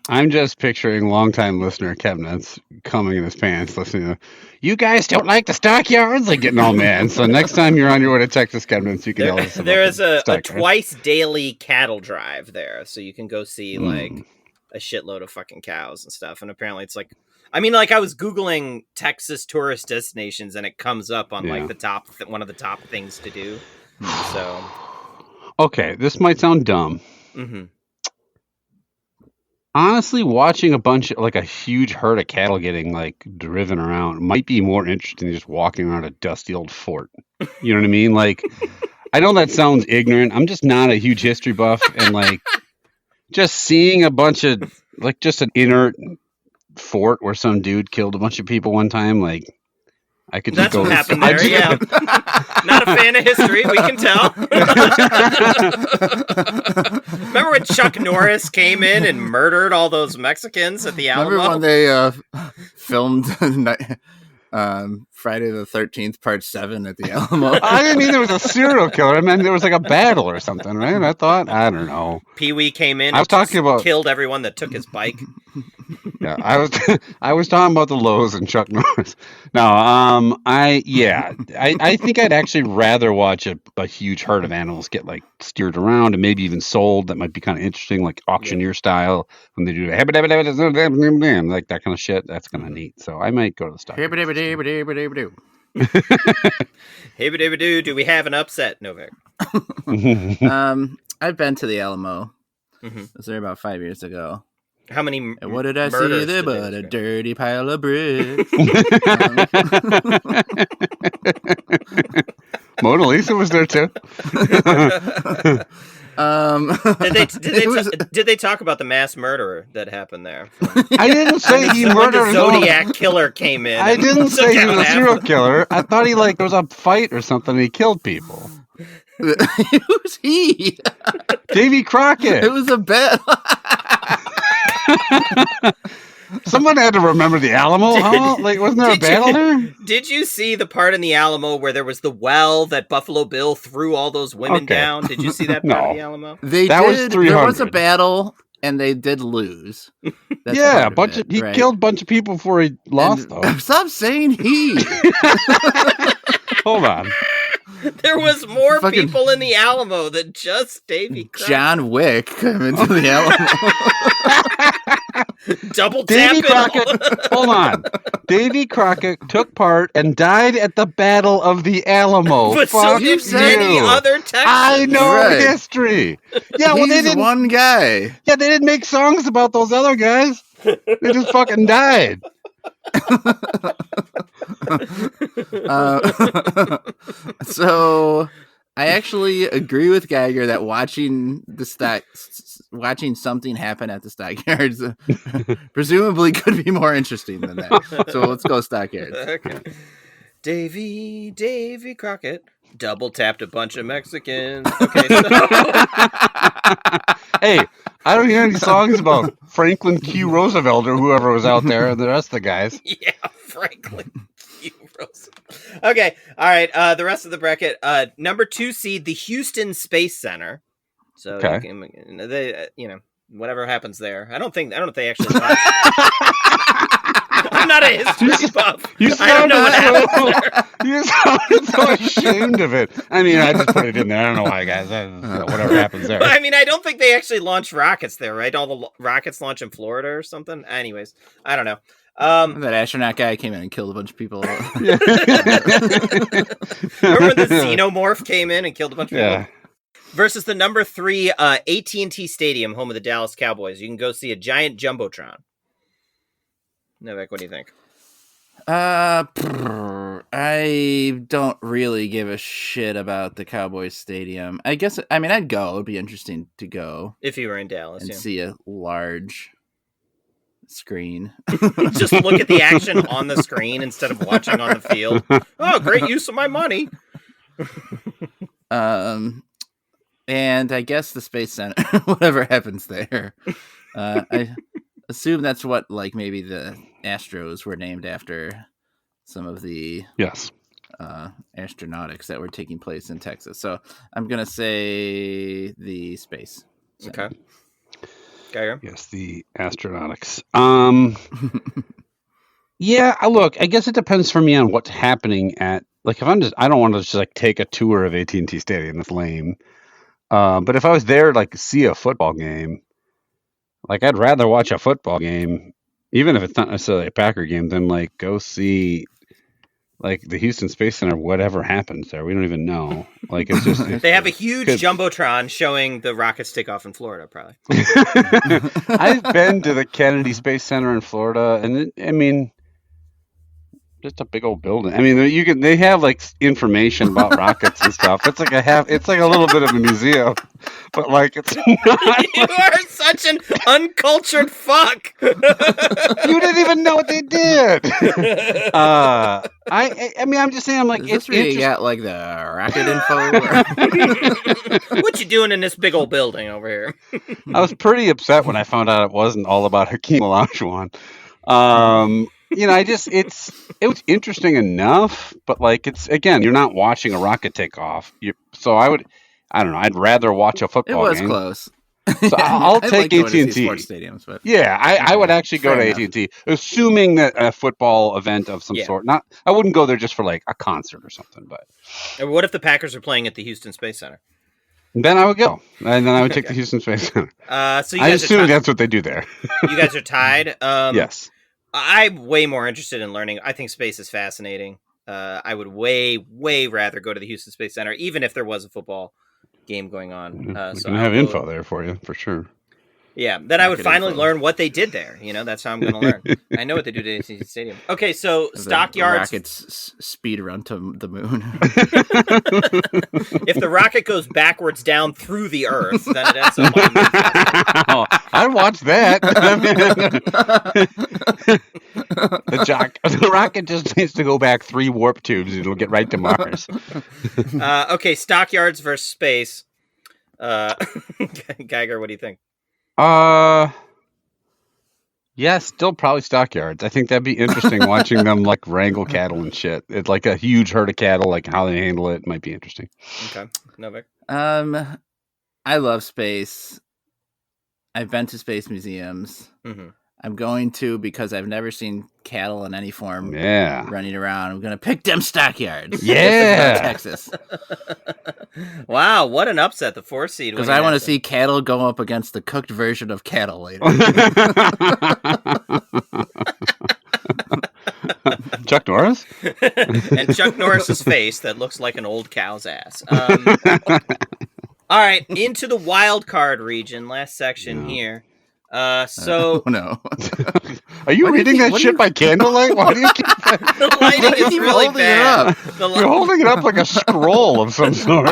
[SPEAKER 3] I'm just picturing longtime listener Kevin that's coming in his pants listening to, you guys don't like the stockyards? Like getting all mad. So next time you're on your way to Texas, Kevin, you can tell us about
[SPEAKER 2] there is a
[SPEAKER 3] stockyards.
[SPEAKER 2] twice daily cattle drive there. So you can go see like a shitload of fucking cows and stuff. And apparently it's like, I mean, like I was Googling Texas tourist destinations and it comes up on like the top, one of the top things to do. So.
[SPEAKER 3] Okay, this might sound dumb.
[SPEAKER 2] Mm-hmm.
[SPEAKER 3] Honestly, watching a huge herd of cattle getting like driven around might be more interesting than just walking around a dusty old fort. You know what I mean? Like, I know that sounds ignorant. I'm just not a huge history buff, and like, just seeing a bunch of like just an inert fort where some dude killed a bunch of people one time, like. I could just
[SPEAKER 2] That's what happened there, yeah. Not a fan of history, we can tell. Remember when Chuck Norris came in and murdered all those Mexicans at the Alamo?
[SPEAKER 1] Remember when they filmed Friday the 13th, Part 7 at the Alamo?
[SPEAKER 3] I didn't mean there was a serial killer. I mean there was like a battle or something, right? I thought, I don't know.
[SPEAKER 2] Pee-wee came in
[SPEAKER 3] and
[SPEAKER 2] killed everyone that took his bike.
[SPEAKER 3] Yeah, I was talking about the Lowe's and Chuck Norris. No, I think I'd actually rather watch a huge herd of animals get like steered around and maybe even sold. That might be kind of interesting, like auctioneer style when they do like that kind of shit. That's kind of neat. So I might go to the stock.
[SPEAKER 1] Hey,
[SPEAKER 2] do we have an upset, Novak?
[SPEAKER 1] I've been to the Alamo.
[SPEAKER 2] Mm-hmm.
[SPEAKER 1] I was there about 5 years ago.
[SPEAKER 2] How many?
[SPEAKER 1] And what did I see there but a dirty pile of bricks?
[SPEAKER 3] Mona Lisa was there too.
[SPEAKER 2] Did they talk about the mass murderer that happened there?
[SPEAKER 3] I didn't say he murdered.
[SPEAKER 2] The Zodiac killer came in.
[SPEAKER 3] I didn't say he was a serial killer. I thought he there was a fight or something. And he killed people.
[SPEAKER 1] Who's he?
[SPEAKER 3] Davy Crockett.
[SPEAKER 1] It was a bet.
[SPEAKER 3] Someone had to remember the Alamo. Wasn't there a battle there?
[SPEAKER 2] Did you see the part in the Alamo where there was the well that Buffalo Bill threw all those women down? Did you see that part of the Alamo?
[SPEAKER 1] There was a battle, and they did lose. That's
[SPEAKER 3] he killed a bunch of people before he lost, though.
[SPEAKER 1] Stop saying he.
[SPEAKER 3] Hold on.
[SPEAKER 2] There was more people in the Alamo than just Davy Crockett.
[SPEAKER 1] John Wick came into the Alamo.
[SPEAKER 2] Double
[SPEAKER 3] Davy
[SPEAKER 2] tap
[SPEAKER 3] Crockett, hold on. Davy Crockett took part and died at the Battle of the Alamo.
[SPEAKER 2] But so
[SPEAKER 3] Fuck
[SPEAKER 2] did
[SPEAKER 3] you.
[SPEAKER 2] many other Texans.
[SPEAKER 3] I know
[SPEAKER 1] Right.
[SPEAKER 3] history. Yeah, well, they
[SPEAKER 1] He's
[SPEAKER 3] didn't.
[SPEAKER 1] one guy.
[SPEAKER 3] Yeah, they didn't make songs about those other guys. They just fucking died.
[SPEAKER 1] So I actually agree with Geiger that watching something happen at the stockyards presumably could be more interesting than that. So let's go stockyards.
[SPEAKER 2] Okay. Davy Crockett double tapped a bunch of Mexicans. Okay, so
[SPEAKER 3] Hey, I don't hear any songs about Franklin Q. Roosevelt or whoever was out there and the rest of the guys.
[SPEAKER 2] yeah, Franklin Q. Roosevelt. Okay, all right. The rest of the bracket. Number 2 seed, the Houston Space Center. So
[SPEAKER 3] Okay.
[SPEAKER 2] they, whatever happens there. I don't know if they actually. I'm not a history buff. I don't know what happens there.
[SPEAKER 3] You sounded so ashamed of it. I mean, I just put it in there. I don't know why, guys. Whatever happens there.
[SPEAKER 2] But, I mean, I don't think they actually launch rockets there, right? All the rockets launch in Florida or something. Anyways, I don't know.
[SPEAKER 1] That astronaut guy came in and killed a bunch of people.
[SPEAKER 2] Remember the Xenomorph came in and killed a bunch of people? Versus the number 3 AT&T Stadium, home of the Dallas Cowboys. You can go see a giant Jumbotron. Novak, what do you think?
[SPEAKER 1] I don't really give a shit about the Cowboys Stadium. I'd go. It'd be interesting to go
[SPEAKER 2] If you were in Dallas,
[SPEAKER 1] and see a large screen.
[SPEAKER 2] Just look at the action on the screen instead of watching on the field. Oh, great use of my money.
[SPEAKER 1] And I guess the Space Center, whatever happens there. I assume that's what, like, maybe the Astros were named after some of the astronautics that were taking place in Texas. So I'm going to say the Space Center.
[SPEAKER 2] Okay. Geiger?
[SPEAKER 3] Yes, the astronautics. Yeah, look, I guess it depends for me on what's happening at, like, if I don't want to just, like, take a tour of AT&T Stadium. That's lame. But if I was there, like, see a football game, like, I'd rather watch a football game, even if it's not necessarily a Packer game, than, like, go see, like, the Houston Space Center, whatever happens there. We don't even know. Like, it's just...
[SPEAKER 2] They have a huge Jumbotron showing the rockets take off in Florida, probably.
[SPEAKER 3] I've been to the Kennedy Space Center in Florida, and just a big old building. I mean, they have, like, information about rockets and stuff. It's like a little bit of a museum, but, like, it's not.
[SPEAKER 2] You are such an uncultured fuck.
[SPEAKER 3] You didn't even know what they did. I'm just saying, I'm like,
[SPEAKER 1] Is this where you got, like, the rocket info?
[SPEAKER 2] What you doing in this big old building over here?
[SPEAKER 3] I was pretty upset when I found out it wasn't all about Hakeem Olajuwon. It was interesting enough, but, like, it's, again, you're not watching a rocket take off. So I don't know, I'd rather watch a football game.
[SPEAKER 1] It was close.
[SPEAKER 3] So I'll take
[SPEAKER 1] like
[SPEAKER 3] AT&T.
[SPEAKER 1] Sports stadiums, but
[SPEAKER 3] Yeah, I would actually go
[SPEAKER 1] Fair
[SPEAKER 3] to AT&T, assuming that a football event of some sort. I wouldn't go there just for, like, a concert or something, but.
[SPEAKER 2] Or what if the Packers are playing at the Houston Space Center?
[SPEAKER 3] Then I would go, and then I would take the Houston Space Center.
[SPEAKER 2] So
[SPEAKER 3] I assume that's what they do there.
[SPEAKER 2] You guys are tied.
[SPEAKER 3] Yes.
[SPEAKER 2] I'm way more interested in learning. I think space is fascinating. I would way, way rather go to the Houston Space Center, even if there was a football game going on.
[SPEAKER 3] We can have info there for you, for sure.
[SPEAKER 2] Yeah, then I would finally learn what they did there. That's how I'm going to learn. I know what they do to AT&T Stadium. Okay, so stockyards.
[SPEAKER 1] Rockets speed run to the moon.
[SPEAKER 2] If the rocket goes backwards down through the Earth, then it ends up on the
[SPEAKER 3] Oh, I'd watch that. The rocket just needs to go back 3 warp tubes and it'll get right to Mars.
[SPEAKER 2] Okay, stockyards versus space. Geiger, what do you think?
[SPEAKER 3] Yeah, still probably stockyards. I think that'd be interesting watching them, like, wrangle cattle and shit. It's like a huge herd of cattle, like how they handle it might be interesting.
[SPEAKER 2] Okay, Novak.
[SPEAKER 1] I love space. I've been to space museums.
[SPEAKER 2] Mm-hmm.
[SPEAKER 1] I'm going to, because I've never seen cattle in any form
[SPEAKER 3] Yeah.
[SPEAKER 1] running around. I'm going to pick them stockyards.
[SPEAKER 3] Yeah.
[SPEAKER 1] Texas.
[SPEAKER 2] Wow, what an upset, the 4 seed.
[SPEAKER 1] Because I want to see cattle go up against the cooked version of cattle later.
[SPEAKER 3] Chuck Norris?
[SPEAKER 2] And Chuck Norris's face that looks like an old cow's ass. All right, into the wild card region, last section here. So
[SPEAKER 1] no.
[SPEAKER 3] Are you reading that shit by candlelight? Why do you keep
[SPEAKER 2] the lighting is really bad.
[SPEAKER 3] You're holding it up like a scroll of some sort.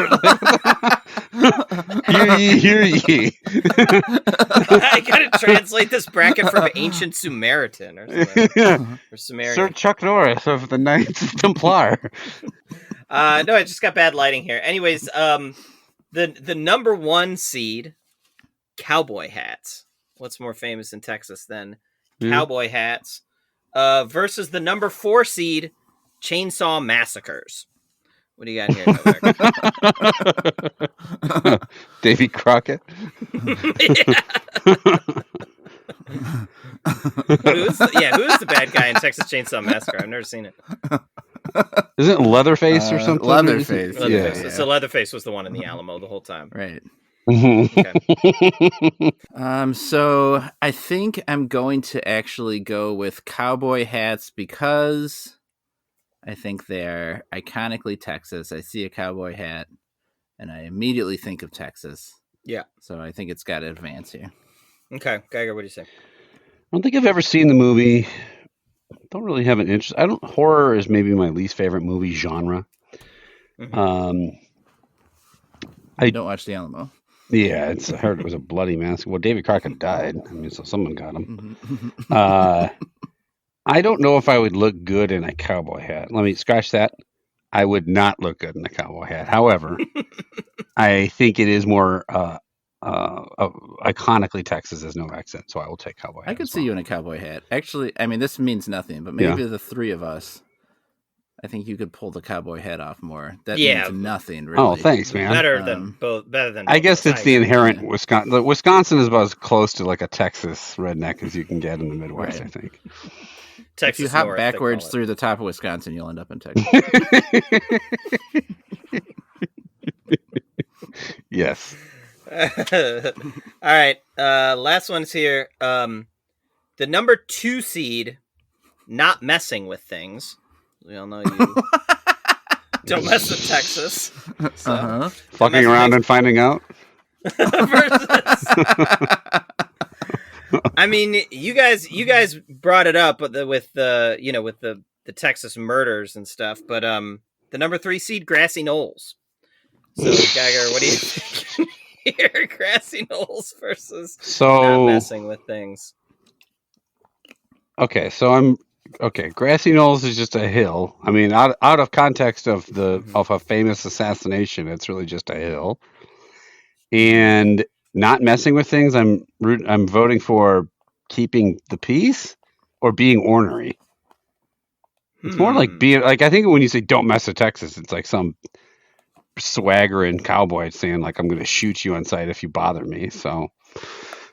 [SPEAKER 3] Hear ye.
[SPEAKER 2] I gotta translate this bracket from ancient Samaritan or something. Or Sumerian.
[SPEAKER 3] Sir Chuck Norris of the Knights Templar.
[SPEAKER 2] No, I just got bad lighting here. Anyways, the number 1 seed, cowboy hats. What's more famous in Texas than cowboy hats? Versus the number 4 seed, chainsaw massacres. What do you got here, Novak?
[SPEAKER 3] Davy Crockett.
[SPEAKER 2] Who's the bad guy in Texas Chainsaw Massacre? I've never seen it.
[SPEAKER 3] Isn't it Leatherface or something?
[SPEAKER 1] Leatherface.
[SPEAKER 2] Leatherface. Yeah. So Leatherface was the one in the Alamo the whole time.
[SPEAKER 1] Right.
[SPEAKER 2] Okay.
[SPEAKER 1] So I think I'm going to actually go with cowboy hats because I think they're iconically Texas. I see a cowboy hat and I immediately think of Texas.
[SPEAKER 2] Yeah.
[SPEAKER 1] So I think it's got to advance here.
[SPEAKER 2] Okay. Geiger, what do you say?
[SPEAKER 3] I don't think I've ever seen the movie. Don't really have an interest. Horror is maybe my least favorite movie genre.
[SPEAKER 2] Mm-hmm.
[SPEAKER 3] I
[SPEAKER 1] don't watch the Alamo.
[SPEAKER 3] Yeah, I heard it was a bloody massacre. Well, David Crockett died. I mean, so someone got him. I don't know if I would look good in a cowboy hat. Let me scratch that. I would not look good in a cowboy hat. However, I think it is more iconically Texas, as no accent, so I will take cowboy hat.
[SPEAKER 1] I could see you in a cowboy hat. Actually, I mean, this means nothing, but maybe the 3 of us, I think you could pull the cowboy hat off more. That means nothing, really.
[SPEAKER 3] Oh, thanks, man.
[SPEAKER 2] Better than both.
[SPEAKER 3] I guess it's the inherent Wisconsin. Wisconsin is about as close to like a Texas redneck as you can get in the Midwest, right. I think.
[SPEAKER 2] Texas
[SPEAKER 1] if you hop
[SPEAKER 2] North,
[SPEAKER 1] backwards through the top of Wisconsin, you'll end up in Texas.
[SPEAKER 3] Yes.
[SPEAKER 2] All right. Last one's here. The number 2 seed, not messing with things. We all know you don't mess with Texas. So,
[SPEAKER 3] fucking around and finding out.
[SPEAKER 2] I mean, you guys brought it up with the Texas murders and stuff, but the number 3 seed, grassy knolls. So, Geiger, what do you think here? Grassy knolls versus not messing with things.
[SPEAKER 3] Okay, so grassy knolls is just a hill. I mean, out of context of a famous assassination, it's really just a hill. And not messing with things, I'm voting for keeping the peace or being ornery. It's more like being like, I think when you say don't mess with Texas, it's like some swaggering cowboy saying like, I'm going to shoot you on sight if you bother me. So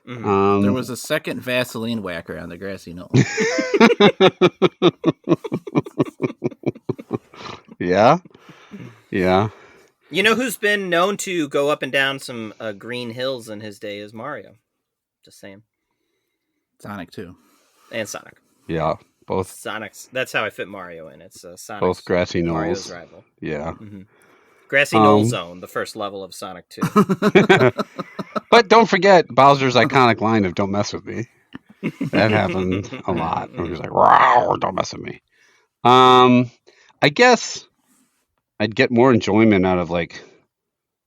[SPEAKER 1] there was a second Vaseline whacker on the grassy knoll.
[SPEAKER 3] Yeah.
[SPEAKER 2] You know who's been known to go up and down some green hills in his day is Mario. Just saying.
[SPEAKER 1] Sonic too.
[SPEAKER 2] And Sonic.
[SPEAKER 3] Yeah, both.
[SPEAKER 2] Sonic's. That's how I fit Mario in. It's Sonic.
[SPEAKER 3] Both grassy knolls.
[SPEAKER 2] Mario's rival.
[SPEAKER 3] Yeah.
[SPEAKER 2] Mm-hmm. Grassy Knoll Zone, the first level of Sonic 2.
[SPEAKER 3] But don't forget Bowser's iconic line of "Don't mess with me." That happened a lot. He was like, "Wow, don't mess with me." I guess I'd get more enjoyment out of like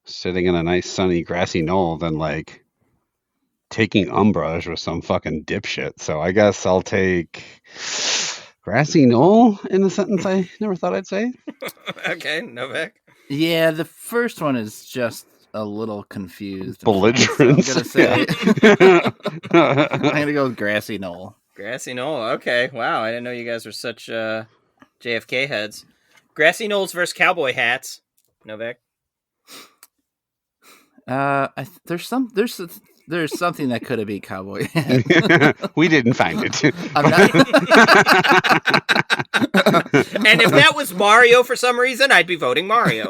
[SPEAKER 3] sitting in a nice sunny grassy knoll than like taking umbrage with some fucking dipshit. So I guess I'll take grassy knoll in the sentence I never thought I'd say.
[SPEAKER 2] Okay, Novak.
[SPEAKER 1] Yeah, the first one is just a little confused.
[SPEAKER 3] Belligerent.
[SPEAKER 1] So I'm gonna say I'm gonna go with grassy knoll.
[SPEAKER 2] Grassy knoll. Okay. Wow. I didn't know you guys were such JFK heads. Grassy knolls versus cowboy hats. Novak.
[SPEAKER 1] There's there's something that could have beat Cowboy Hat.
[SPEAKER 3] We didn't find it.
[SPEAKER 1] I'm not.
[SPEAKER 2] And if that was Mario for some reason, I'd be voting Mario.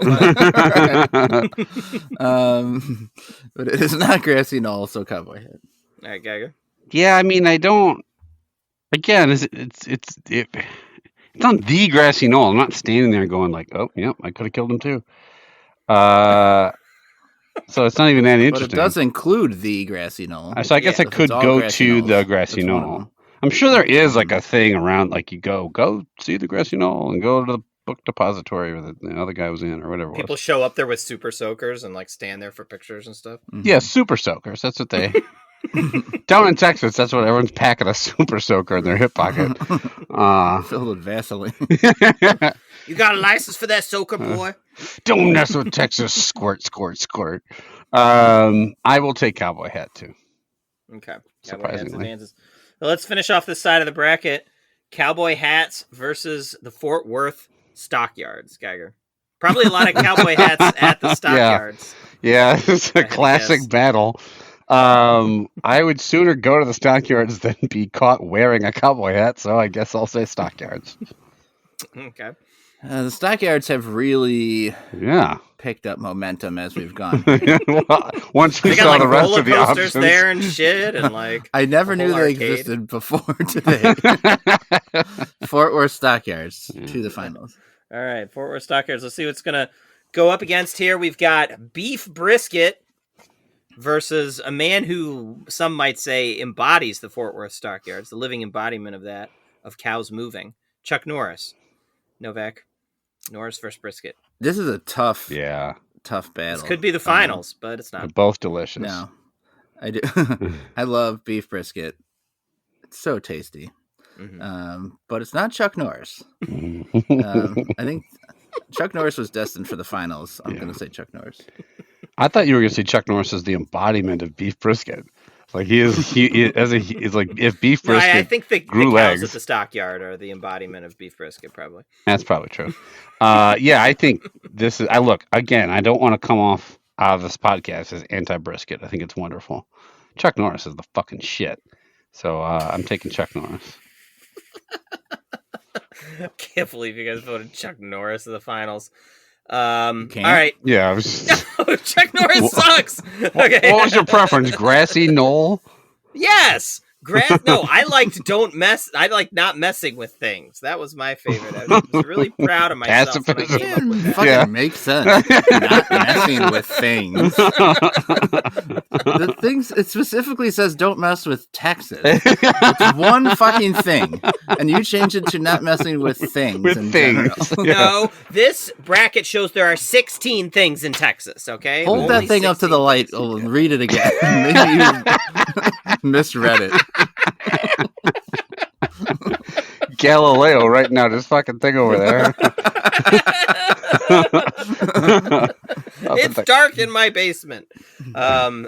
[SPEAKER 1] But it is not Grassy Knoll, so Cowboy Hat.
[SPEAKER 2] All right, Geiger.
[SPEAKER 3] Yeah, I mean, I don't. Again, it's on the Grassy Knoll. I'm not standing there going like, oh, yep, I could have killed him too. So it's not even that interesting.
[SPEAKER 1] But it does include the Grassy Knoll.
[SPEAKER 3] So I guess I could go to the Grassy Knoll. I'm sure there is like a thing around, like you go see the Grassy Knoll and go to the book depository where the other guy was in or whatever.
[SPEAKER 2] People show up there with super soakers and like stand there for pictures and stuff.
[SPEAKER 1] Mm-hmm.
[SPEAKER 3] Yeah, super soakers. That's what they. Down in Texas, that's what everyone's packing a super soaker in their hip pocket.
[SPEAKER 1] Filled with Vaseline.
[SPEAKER 2] You got a license for that soaker, boy?
[SPEAKER 3] Don't mess with Texas. Squirt, squirt, squirt. I will take Cowboy Hat too.
[SPEAKER 2] Okay.
[SPEAKER 3] Surprisingly.
[SPEAKER 2] Well, let's finish off this side of the bracket. Cowboy hats versus the Fort Worth Stockyards, Geiger. Probably a lot of cowboy hats at the Stockyards.
[SPEAKER 3] Yeah, it's a classic battle. I would sooner go to the Stockyards than be caught wearing a cowboy hat, so I guess I'll say Stockyards.
[SPEAKER 2] Okay.
[SPEAKER 1] The Stockyards have really picked up momentum as we've gone.
[SPEAKER 3] Well, once we
[SPEAKER 2] they got,
[SPEAKER 3] saw
[SPEAKER 2] like,
[SPEAKER 3] the rest
[SPEAKER 2] roller
[SPEAKER 3] of the
[SPEAKER 2] coasters
[SPEAKER 3] options
[SPEAKER 2] there and shit, and like
[SPEAKER 1] I never knew they
[SPEAKER 2] arcade.
[SPEAKER 1] existed before today. Fort Worth Stockyards to the finals.
[SPEAKER 2] All right, Fort Worth Stockyards. Let's see what's gonna go up against here. We've got beef brisket versus a man who some might say embodies the Fort Worth Stockyards, the living embodiment of that, of cows moving. Chuck Norris. Novak. Norris versus brisket.
[SPEAKER 1] This is a tough battle.
[SPEAKER 2] This could be the finals, but it's not.
[SPEAKER 3] They're both delicious.
[SPEAKER 1] No. I do. I love beef brisket. It's so tasty.
[SPEAKER 2] Mm-hmm.
[SPEAKER 1] But it's not Chuck Norris. I think Chuck Norris was destined for the finals. I'm going to say Chuck Norris.
[SPEAKER 3] I thought you were going to say Chuck Norris is the embodiment of beef brisket. Like he's like if beef brisket.
[SPEAKER 2] I think the cows
[SPEAKER 3] legs.
[SPEAKER 2] at the Stockyard are the embodiment of beef brisket, probably.
[SPEAKER 3] That's probably true. I think this is. I look again. I don't want to come off of this podcast as anti-brisket. I think it's wonderful. Chuck Norris is the fucking shit. So I'm taking Chuck Norris.
[SPEAKER 2] I can't believe you guys voted Chuck Norris in the finals. All
[SPEAKER 1] Can't.
[SPEAKER 2] right.
[SPEAKER 3] Yeah. I was...
[SPEAKER 2] No, Chuck Norris sucks. Okay.
[SPEAKER 3] What was your preference? Grassy knoll?
[SPEAKER 2] Yes. No, I like not messing with things. That was my favorite. I was really proud of myself when I
[SPEAKER 3] Pacifism.
[SPEAKER 2] came up with that.
[SPEAKER 1] Fucking makes sense. Not messing with things. The things it specifically says don't mess with Texas. It's one fucking thing, and you change it to not messing with things.
[SPEAKER 3] With things.
[SPEAKER 1] General.
[SPEAKER 2] No, this bracket shows there are 16 things in Texas, okay?
[SPEAKER 1] Hold that
[SPEAKER 2] Only
[SPEAKER 1] thing up to the
[SPEAKER 2] 16
[SPEAKER 1] light.
[SPEAKER 2] things.
[SPEAKER 1] Oh, read it again. Maybe you misread it.
[SPEAKER 3] Galileo right now, this fucking thing over there.
[SPEAKER 2] It's dark in my basement. How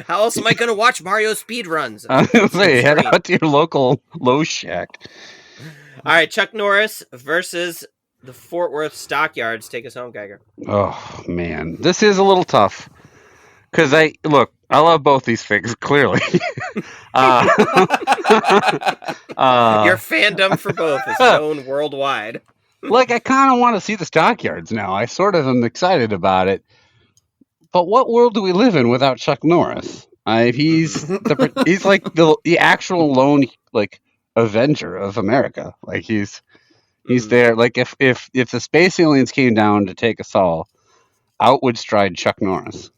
[SPEAKER 2] else am I going to watch Mario speed runs?
[SPEAKER 3] I was gonna say, head out to your local Lowe shack.
[SPEAKER 2] All right, Chuck Norris versus the Fort Worth Stockyards. Take us home, Geiger.
[SPEAKER 3] Oh man, this is a little tough because I love both these things clearly.
[SPEAKER 2] Your fandom for both is known worldwide.
[SPEAKER 3] Like, I kind of want to see the Stockyards now. I sort of am excited about it. But what world do we live in without Chuck Norris? He's like the actual lone like Avenger of America. Like he's there. Like if the space aliens came down to take us all, out would stride Chuck Norris,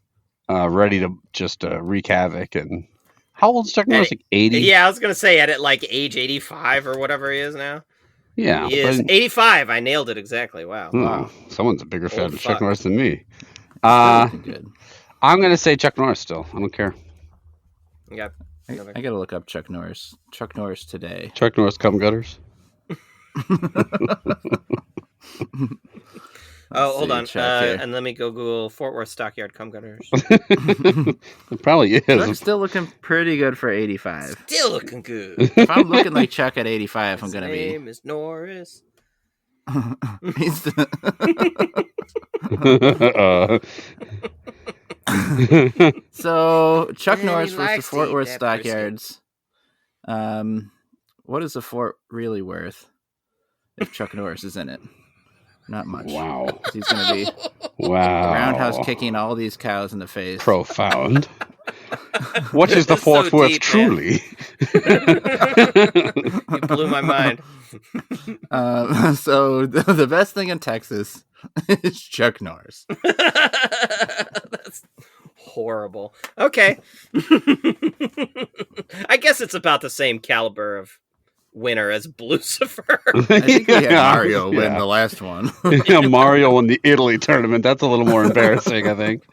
[SPEAKER 3] ready to just wreak havoc. And how old is Chuck Norris? Like 80?
[SPEAKER 2] Yeah, I was gonna say at like age 85 or whatever he is now.
[SPEAKER 3] Yeah,
[SPEAKER 2] he is 85. I nailed it exactly. Wow.
[SPEAKER 3] Wow. Someone's a bigger fan of Chuck
[SPEAKER 2] fuck.
[SPEAKER 3] Norris than me.
[SPEAKER 1] Good.
[SPEAKER 3] I'm gonna say Chuck Norris still. I don't care.
[SPEAKER 2] Yeah.
[SPEAKER 1] I gotta look up Chuck Norris. Chuck Norris today.
[SPEAKER 3] Chuck Norris cum gutters.
[SPEAKER 2] Oh, hold on.
[SPEAKER 1] Check here.
[SPEAKER 2] And let me go Google Fort Worth Stockyard cum gutters.
[SPEAKER 3] It probably
[SPEAKER 1] Chuck's
[SPEAKER 3] is.
[SPEAKER 1] still looking pretty good for 85.
[SPEAKER 2] Still looking good.
[SPEAKER 1] If I'm looking like Chuck at 85, I'm
[SPEAKER 2] His
[SPEAKER 1] gonna be.
[SPEAKER 2] name is Norris.
[SPEAKER 1] He's So Chuck
[SPEAKER 2] And
[SPEAKER 1] Norris
[SPEAKER 2] he
[SPEAKER 1] versus the
[SPEAKER 2] likes to
[SPEAKER 1] Fort
[SPEAKER 2] eat
[SPEAKER 1] Worth
[SPEAKER 2] that pussy.
[SPEAKER 1] Stockyards. What is the fort really worth if Chuck Norris is in it? Not much.
[SPEAKER 3] Wow.
[SPEAKER 1] He's going to be
[SPEAKER 3] Wow.
[SPEAKER 1] roundhouse kicking all these cows in the face.
[SPEAKER 3] Profound. What is the
[SPEAKER 2] It's
[SPEAKER 3] fort
[SPEAKER 2] so
[SPEAKER 3] worth
[SPEAKER 2] deep, man.
[SPEAKER 3] truly?
[SPEAKER 2] You blew my mind.
[SPEAKER 1] So the best thing in Texas is Chuck Norris.
[SPEAKER 2] That's horrible. Okay. I guess it's about the same caliber of winner as Lucifer.
[SPEAKER 1] I think we had
[SPEAKER 3] Yeah,
[SPEAKER 1] Mario win
[SPEAKER 3] yeah.
[SPEAKER 1] the last one.
[SPEAKER 3] Yeah, Mario won the Italy tournament. That's a little more embarrassing, I think.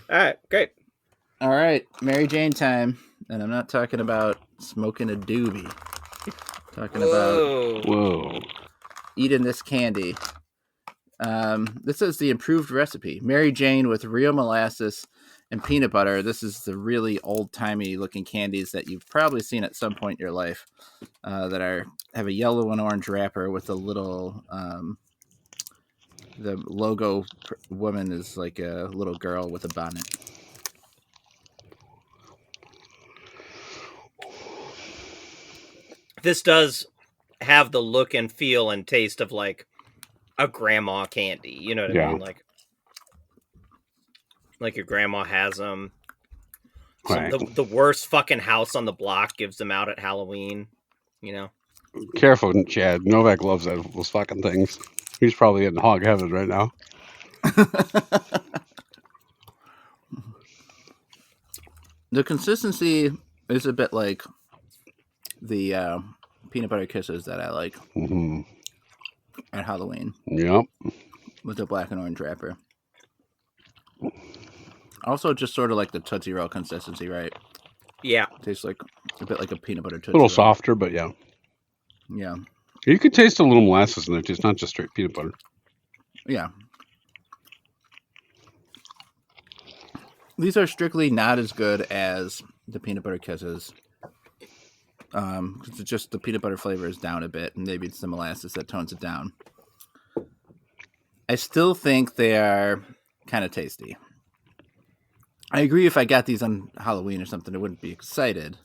[SPEAKER 2] All right, great.
[SPEAKER 1] All right, Mary Jane time. And I'm not talking about smoking a doobie. Talking about
[SPEAKER 3] Whoa.
[SPEAKER 1] eating this candy. This is the improved recipe. Mary Jane with real molasses and peanut butter. This is the really old-timey looking candies that you've probably seen at some point in your life that have a yellow and orange wrapper with a little... the logo woman is like a little girl with a bonnet.
[SPEAKER 2] This does have the look and feel and taste of like a grandma candy. You know what I mean? Like your grandma has them.
[SPEAKER 3] Right.
[SPEAKER 2] The worst fucking house on the block gives them out at Halloween. You know.
[SPEAKER 3] Careful, Chad. Novak loves those fucking things. He's probably in hog heaven right now.
[SPEAKER 1] The consistency is a bit like the peanut butter kisses that I like at Halloween.
[SPEAKER 3] Yep.
[SPEAKER 1] With the black and orange wrapper. Also, just sort of like the Tootsie Roll consistency, right?
[SPEAKER 2] Yeah.
[SPEAKER 1] Tastes like a bit like a peanut butter Tootsie
[SPEAKER 3] A little
[SPEAKER 1] Roll.
[SPEAKER 3] softer, but yeah.
[SPEAKER 1] Yeah.
[SPEAKER 3] You could taste a little molasses in there, too. It's not just straight peanut butter.
[SPEAKER 1] Yeah. These are strictly not as good as the peanut butter kisses. It's just the peanut butter flavor is down a bit, and maybe it's the molasses that tones it down. I still think they are kind of tasty. I agree if I got these on Halloween or something, I wouldn't be excited.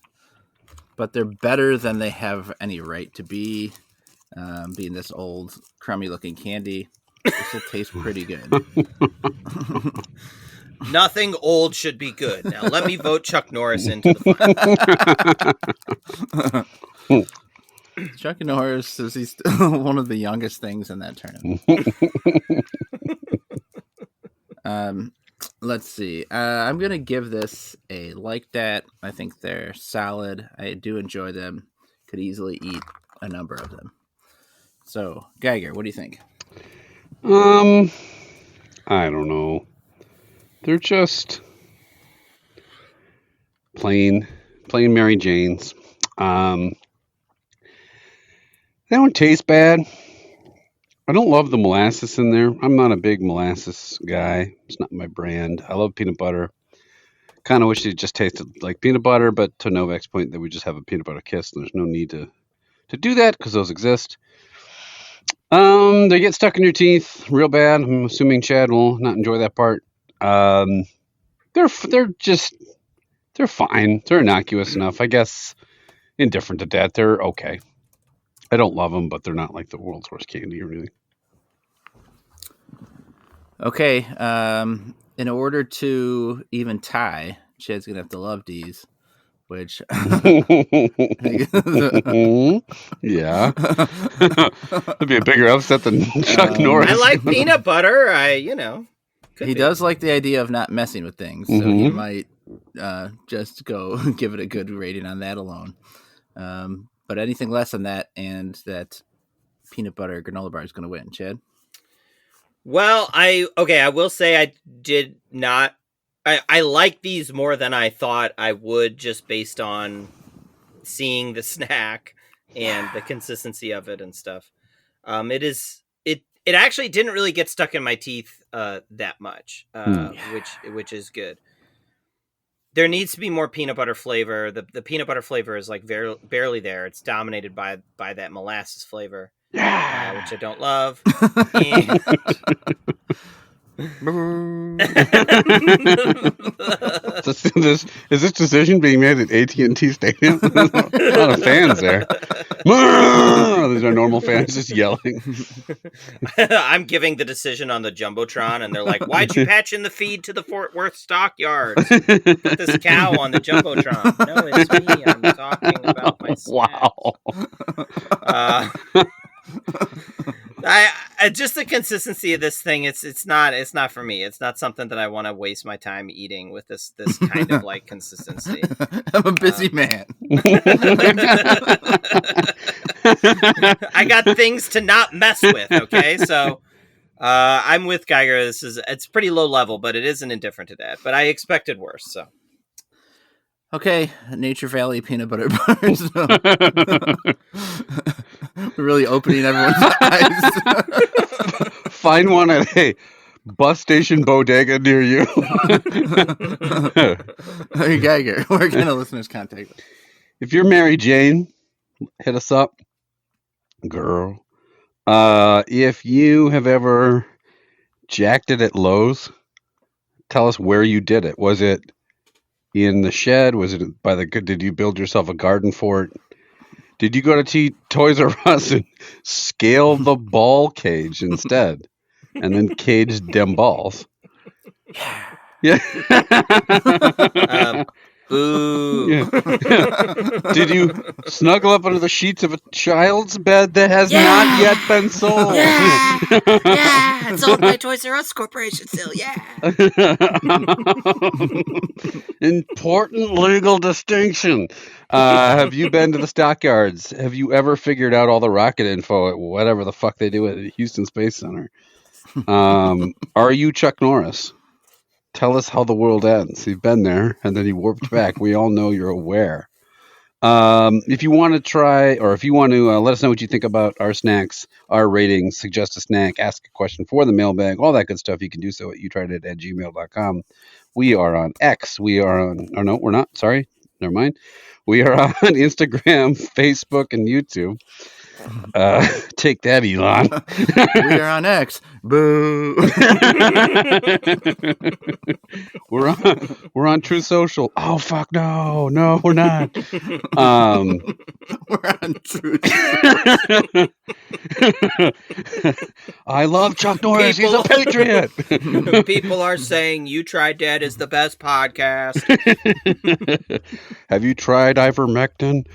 [SPEAKER 1] But they're better than they have any right to be. Being this old, crummy-looking candy, this will taste pretty good.
[SPEAKER 2] Nothing old should be good. Now let me vote Chuck Norris into the final.
[SPEAKER 1] Chuck Norris is he's one of the youngest things in that tournament. Let's see. I'm gonna give this a like that. I think they're solid. I do enjoy them. Could easily eat a number of them. So, Geiger, what do you think?
[SPEAKER 3] I don't know. They're just plain Mary Janes. They don't taste bad. I don't love the molasses in there. I'm not a big molasses guy. It's not my brand. I love peanut butter. Kind of wish it just tasted like peanut butter, but to Novak's point, that we just have a peanut butter kiss. And there's no need to do that because those exist. They get stuck in your teeth real bad. I'm assuming Chad will not enjoy that part. They're fine. They're innocuous enough, I guess. Indifferent to that, they're okay. I don't love them, but they're not like the world's worst candy or anything.
[SPEAKER 1] Okay. In order to even tie, Chad's gonna have to love these, which
[SPEAKER 3] yeah, that'd be a bigger upset than Chuck Norris.
[SPEAKER 2] I like peanut butter.
[SPEAKER 1] He does like the idea of not messing with things, so he might just go give it a good rating on that alone. But anything less than that, and that peanut butter granola bar is going to win. Chad?
[SPEAKER 2] Well, I will say I did not. I like these more than I thought I would, just based on seeing the snack and the consistency of it and stuff. It actually didn't really get stuck in my teeth that much, which is good. There needs to be more peanut butter flavor. The peanut butter flavor is like barely there. It's dominated by that molasses flavor, which I don't love.
[SPEAKER 3] Is this decision being made at AT&T Stadium? A lot of fans there. These are normal fans just yelling.
[SPEAKER 2] I'm giving the decision on the Jumbotron, and they're like, why'd you patch in the feed to the Fort Worth stockyards? Put this cow on the Jumbotron. No, it's me. I'm talking about my
[SPEAKER 3] Wow.
[SPEAKER 2] I just the consistency of this thing. It's not for me. It's not something that I want to waste my time eating with this kind of like consistency.
[SPEAKER 1] I'm a busy man.
[SPEAKER 2] I got things to not mess with. Okay, so I'm with Geiger. It's pretty low level, but it isn't indifferent to that. But I expected worse. So
[SPEAKER 1] okay, Nature Valley peanut butter bars. We're really opening everyone's eyes.
[SPEAKER 3] Find one at a bus station bodega near you.
[SPEAKER 1] Hey, Geiger, where can the listeners contact us?
[SPEAKER 3] If you're Mary Jane, hit us up. Girl. If you have ever jacked it at Lowe's, tell us where you did it. Was it in the shed? Was it did you build yourself a garden fort? Did you go to Toys R Us and scale the ball cage instead? And then cage them balls? Yeah.
[SPEAKER 2] Boo.
[SPEAKER 3] Yeah. Did you snuggle up under the sheets of a child's bed that has not yet been sold?
[SPEAKER 4] Yeah, it's owned by Toys R Us Corporation still, yeah.
[SPEAKER 3] Important legal distinction. Have you been to the stockyards? Have you ever figured out all the rocket info at whatever the fuck they do at Houston Space Center? Are you Chuck Norris? Tell us how the world ends. You've been there, and then you warped back. We all know you're aware. If you want to try, or if you want to let us know what you think about our snacks, our ratings, suggest a snack, ask a question for the mailbag, all that good stuff, you can do so at youtrydat@gmail.com. We are on X. We are on, or no, we're not. Sorry. Never mind. We are on Instagram, Facebook, and YouTube. Take that, Elon.
[SPEAKER 1] We are on X. Boo.
[SPEAKER 3] We're on True Social. Oh fuck no, we're not.
[SPEAKER 1] We're on True.
[SPEAKER 3] I love Chuck Norris. He's a patriot.
[SPEAKER 2] People are saying You Tried Dat is the best podcast.
[SPEAKER 3] Have you tried ivermectin?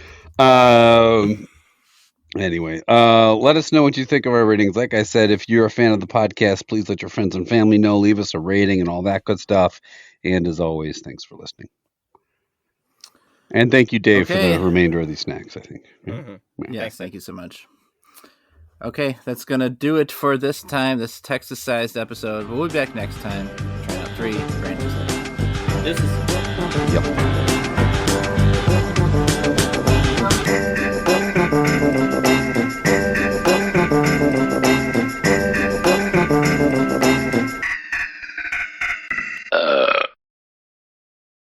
[SPEAKER 3] Anyway, let us know what you think of our ratings. Like I said, if you're a fan of the podcast, please let your friends and family know. Leave us a rating and all that good stuff. And as always, thanks for listening. And thank you, Dave, for the remainder of these snacks, I think.
[SPEAKER 2] Mm-hmm.
[SPEAKER 1] Yes, thank you so much. Okay, that's going to do it for this time, this Texas-sized episode. We'll be back next time. Try out 3 branches.
[SPEAKER 2] This is...
[SPEAKER 3] Yep.